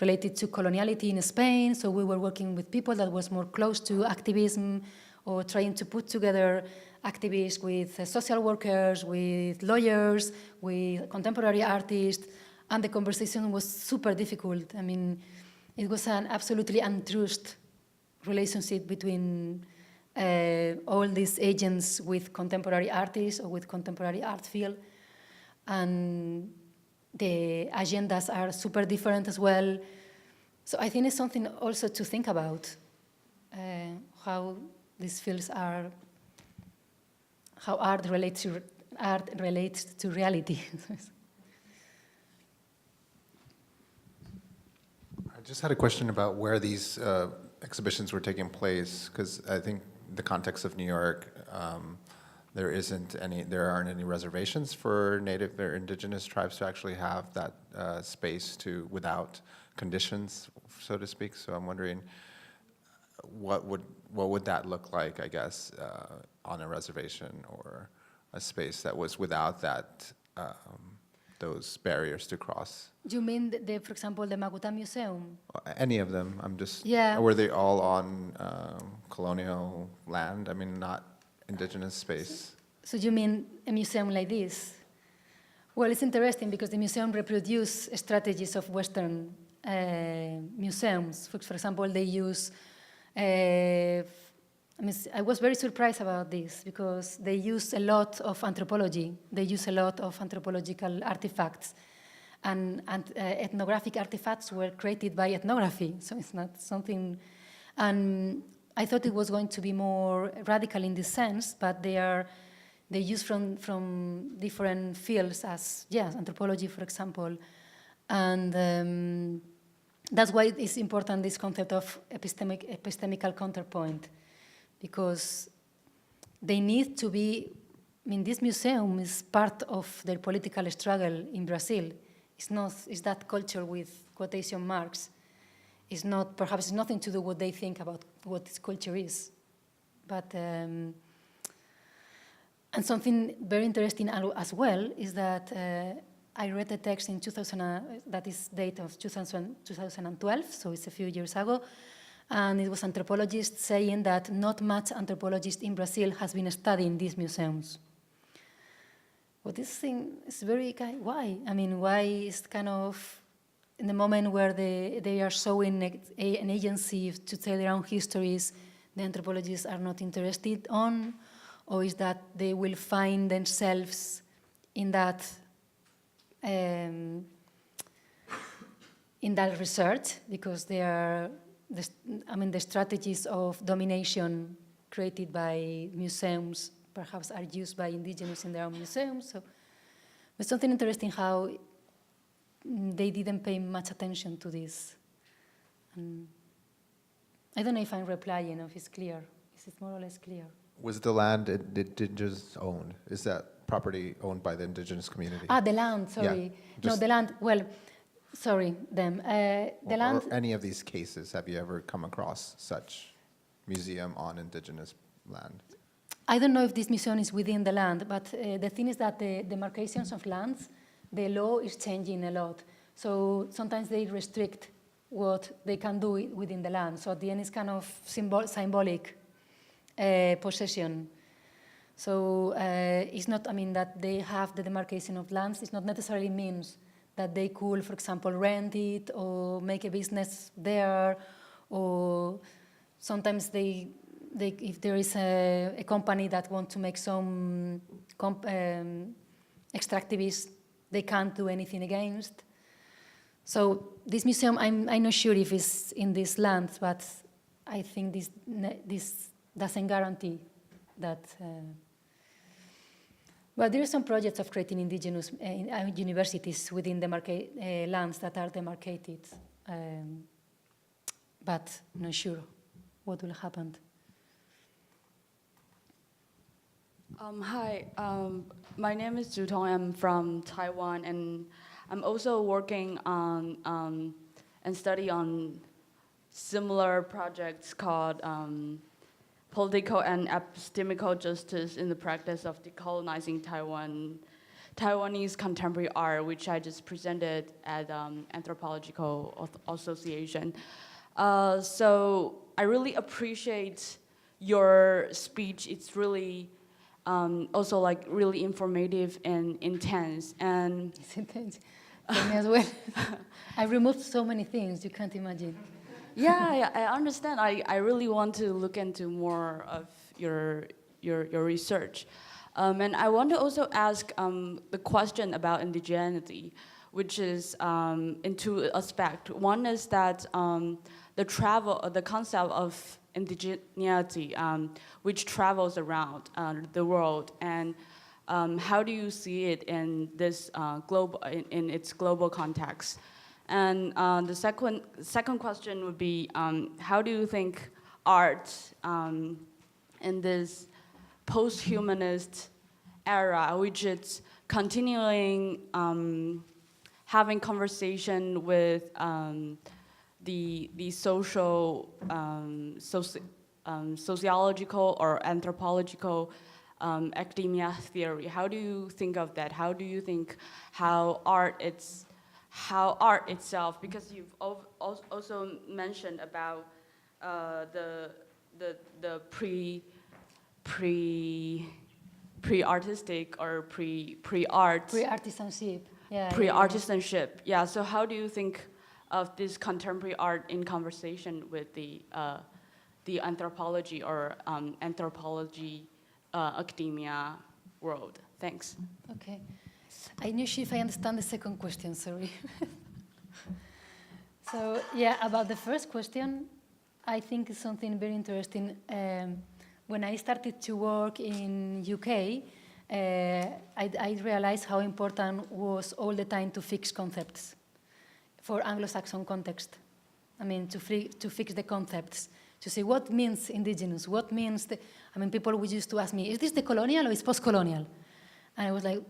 related to coloniality in Spain, so we were working with people that was more close to activism or trying to put together activists with social workers, with lawyers, with contemporary artists, and the conversation was super difficult. I mean, it was an absolutely untrust relationship between all these agents with contemporary artists or with contemporary art field. And the agendas are super different as well. So I think it's something also to think about, how these fields are, how art relates to reality. I just had a question about where these exhibitions were taking place, because I think the context of New York, there aren't any reservations for native or indigenous tribes to actually have that space without conditions, so to speak. So I'm wondering, what would that look like, I guess, on a reservation or a space that was without that those barriers to cross? Do you mean, for example, the Makuta Museum? Any of them? I'm just. Yeah. Were they all on colonial land? I mean, not indigenous space. So you mean a museum like this? Well, it's interesting because the museum reproduces strategies of Western museums. For example, they use, I was very surprised about this because they use a lot of anthropology. They use a lot of anthropological artifacts. And ethnographic artifacts were created by ethnography, so it's not something. And I thought it was going to be more radical in this sense, but they use from different fields, as anthropology, for example, and that's why it's important, this concept of epistemical counterpoint, because they need to be. I mean, this museum is part of their political struggle in Brazil. It's that culture with quotation marks. It's not, perhaps it's nothing to do what they think about what this culture is. But, and something very interesting as well is that I read a text in 2000, that is date of 2012, so it's a few years ago, and it was anthropologists saying that not much anthropologist in Brazil has been studying these museums. But this thing is very, why? I mean, why is kind of, in the moment where they are showing an agency to tell their own histories, the anthropologists are not interested on, or is that they will find themselves in that research, because they are, the strategies of domination created by museums perhaps are used by indigenous in their own museums. So it's something interesting how they didn't pay much attention to this. I don't know if I'm replying or if it's clear. Is it more or less clear? Was the land indigenous owned? Is that property owned by the indigenous community? The land, sorry. Yeah, no, the land, well, sorry, them. The land. Or any of these cases, have you ever come across such museum on indigenous land? I don't know if this museum is within the land, but the thing is that the demarcations of lands, the law is changing a lot. So sometimes they restrict what they can do within the land. So at the end, it's kind of symbolic possession. So it's not, that they have the demarcation of lands, it's not necessarily means that they could, for example, rent it or make a business there, or sometimes if there is a company that wants to make some extractivists, they can't do anything against. So this museum, I'm not sure if it's in this land, but I think this doesn't guarantee that. But there are some projects of creating indigenous universities within the lands that are demarcated, but not sure what will happen. Hi, my name is Zhu Tong. I'm from Taiwan, and I'm also working on and study on similar projects called Political and Epistemical Justice in the Practice of Decolonizing Taiwanese Contemporary Art, which I just presented at Anthropological Association. So I really appreciate your speech. It's really also like really informative and intense. And It's intense. For me as well. I removed so many things, you can't imagine. yeah, I understand. I really want to look into more of your research. And I want to also ask the question about indigeneity, which is in two aspects. One is that the concept of indigeneity, which travels around the world, and how do you see it in this in its global context? And the second question would be, how do you think art in this post-humanist era, which is continuing having conversation with the sociological or anthropological academia theory? How do you think of that? How do you think how art itself, because you've also mentioned about the pre-artistic or pre-art. Pre-artisanship. Yeah. Pre-artisanship. Yeah. So how do you think of this contemporary art in conversation with the anthropology or anthropology academia world? Thanks. Okay. I'm not sure if I understand the second question, sorry. So, yeah, about the first question, I think it's something very interesting. When I started to work in UK, I realized how important was all the time to fix concepts for Anglo-Saxon context. I mean, to fix the concepts, to say what means indigenous, what means people would used to ask me, is this decolonial or is post-colonial? And I was like,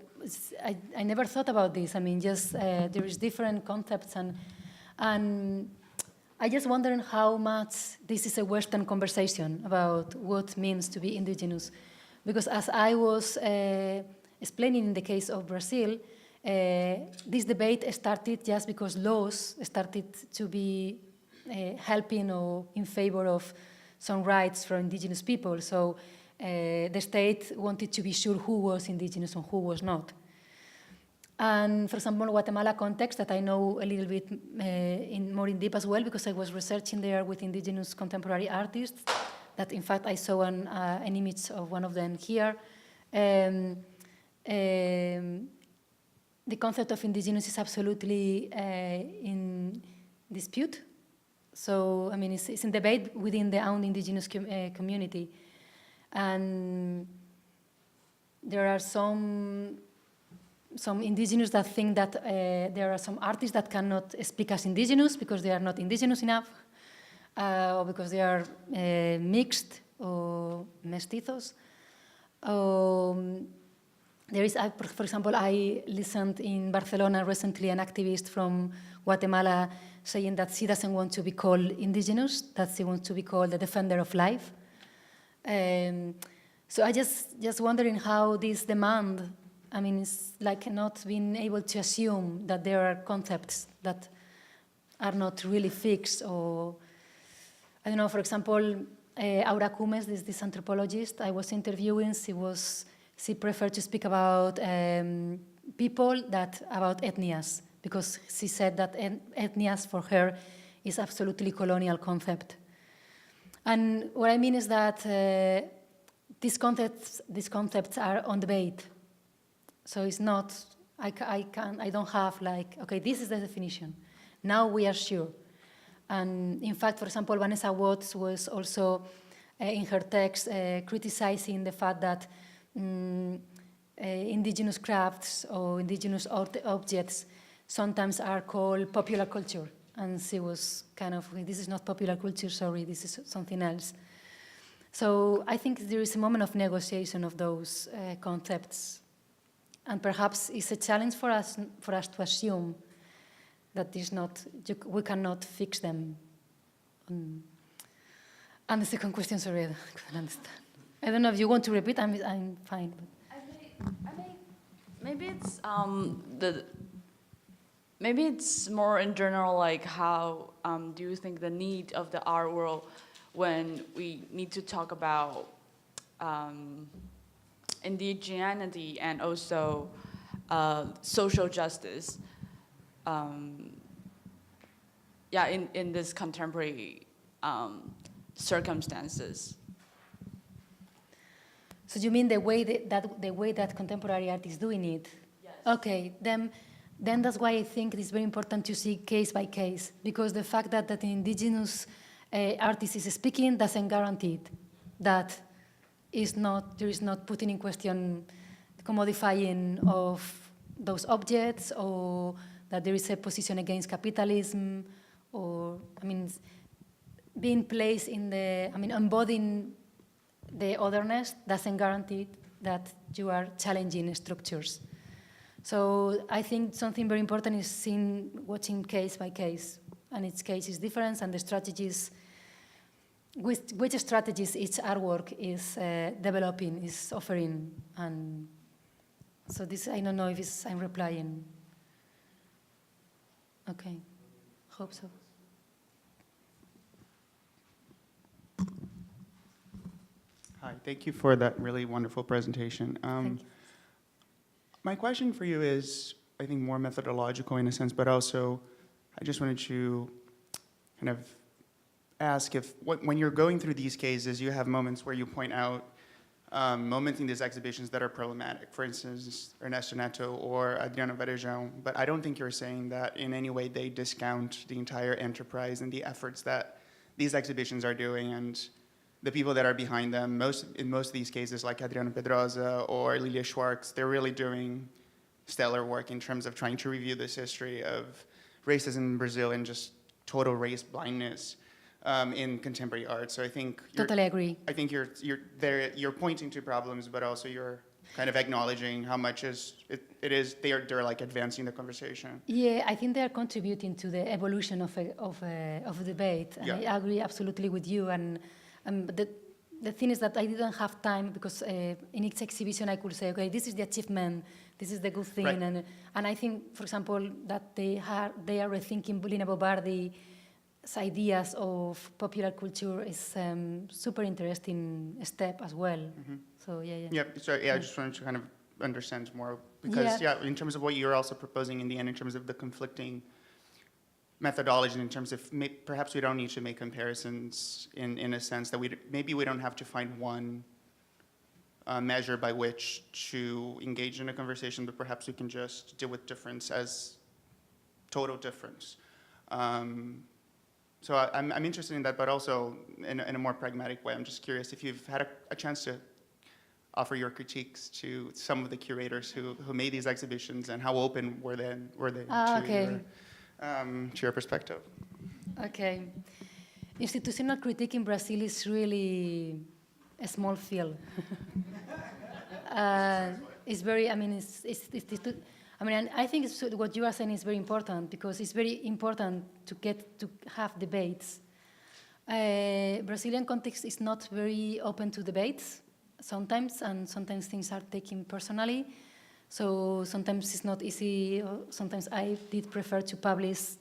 I never thought about this. I mean, just there is different concepts, and I just wondering how much this is a Western conversation about what means to be indigenous. Because as I was explaining in the case of Brazil, this debate started just because laws started to be helping or in favor of some rights for indigenous people. So the state wanted to be sure who was indigenous and who was not. And for example, Guatemala context that I know a little bit more in deep as well, because I was researching there with indigenous contemporary artists, that in fact I saw an image of one of them here. The concept of indigenous is absolutely in dispute. So, I mean, it's in debate within the own indigenous community. And there are some indigenous that think that there are some artists that cannot speak as indigenous because they are not indigenous enough, or because they are mixed or mestizos. There is, for example, I listened in Barcelona recently an activist from Guatemala saying that she doesn't want to be called indigenous, that she wants to be called the defender of life. So I just wondering how this demand, I mean, it's like not being able to assume that there are concepts that are not really fixed, or, I don't know, for example, Aura Cumes, this anthropologist I was interviewing, she preferred to speak about people about ethnias, because she said that ethnias for her is absolutely colonial concept. And what I mean is that these concepts are on debate. So it's not, I don't have like, okay, this is the definition. Now we are sure. And in fact, for example, Vanessa Watts was also in her text criticizing the fact that indigenous crafts or indigenous objects sometimes are called popular culture. And she was kind of, this is not popular culture, sorry, this is something else. So I think there is a moment of negotiation of those concepts. And perhaps it's a challenge for us to assume that we cannot fix them And the second question, sorry, I couldn't understand. I don't know if you want to repeat. I'm fine. Maybe it's more in general, like how do you think the need of the art world when we need to talk about indigeneity and also social justice, in this contemporary circumstances. So you mean the way that contemporary art is doing it? Yes. Okay, then that's why I think it is very important to see case by case, because the fact that an indigenous artist is speaking doesn't guarantee that there is not putting in question commodifying of those objects, or that there is a position against capitalism, or being placed in embodying the otherness doesn't guarantee that you are challenging structures. So I think something very important is watching case by case, and each case is different, and the strategies, which strategies each artwork is developing, is offering, and so this, I don't know if I'm replying. Okay, hope so. Hi, thank you for that really wonderful presentation. Thank you. My question for you is, I think, more methodological in a sense, but also I just wanted to kind of ask if, when you're going through these cases, you have moments where you point out moments in these exhibitions that are problematic. For instance, Ernesto Neto or Adriano Varejão, but I don't think you're saying that in any way they discount the entire enterprise and the efforts that these exhibitions are doing and the people that are behind them. In most of these cases, like Adriano Pedrosa or Lilia Schwartz, they're really doing stellar work in terms of trying to review this history of racism in Brazil and just total race blindness in contemporary art. So I think Totally agree. I think you're pointing to problems, but also you're kind of acknowledging how much they're like advancing the conversation. Yeah, I think they are contributing to the evolution of a debate, and Yeah. I agree absolutely with you. And the thing is that I didn't have time, because in each exhibition I could say, okay, this is the achievement, this is the good thing, Right. and I think, for example, that they are rethinking Lina Bobardi's ideas of popular culture is super interesting step as well. Mm-hmm. So yeah. Yeah, so I just wanted to kind of understand more, because in terms of what you're also proposing in the end, in terms of the conflicting methodology, in terms of perhaps we don't need to make comparisons in a sense that maybe we don't have to find one measure by which to engage in a conversation, but perhaps we can just deal with difference as total difference. So I'm interested in that, but also in a more pragmatic way. I'm just curious if you've had a chance to offer your critiques to some of the curators who made these exhibitions, and how open were they to your perspective. Okay. Institutional critique in Brazil is really a small field. It's very, I think what you are saying is very important, because it's very important to have debates. Brazilian context is not very open to debates sometimes, and sometimes things are taken personally. So sometimes it's not easy. Sometimes I did prefer to publish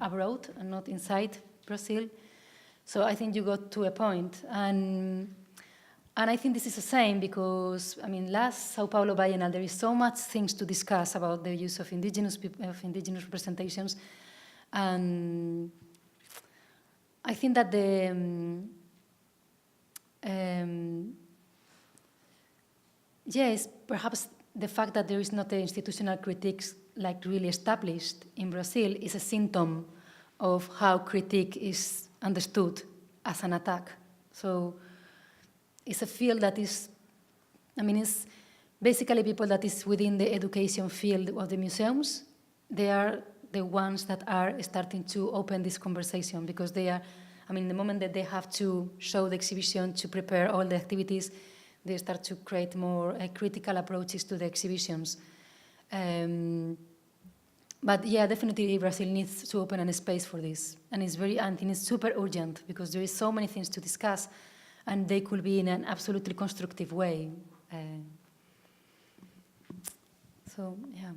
abroad and not inside Brazil. So I think you got to a point. And I think this is the same, because, last Sao Paulo Bienal, there is so much things to discuss about the use of indigenous representations. And I think that yes, perhaps the fact that there is not an institutional critiques like really established in Brazil is a symptom of how critique is understood as an attack. So it's a field that is, it's basically people that is within the education field of the museums. They are the ones that are starting to open this conversation, because they are, the moment that they have to show the exhibition, to prepare all the activities, they start to create more critical approaches to the exhibitions. But yeah, definitely Brazil needs to open a space for this. And it's super urgent because there is so many things to discuss and they could be in an absolutely constructive way. So, yeah.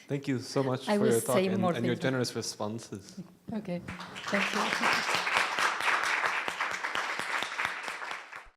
Thank you so much I for will your talk say more and your things. generous responses. Okay, thank you.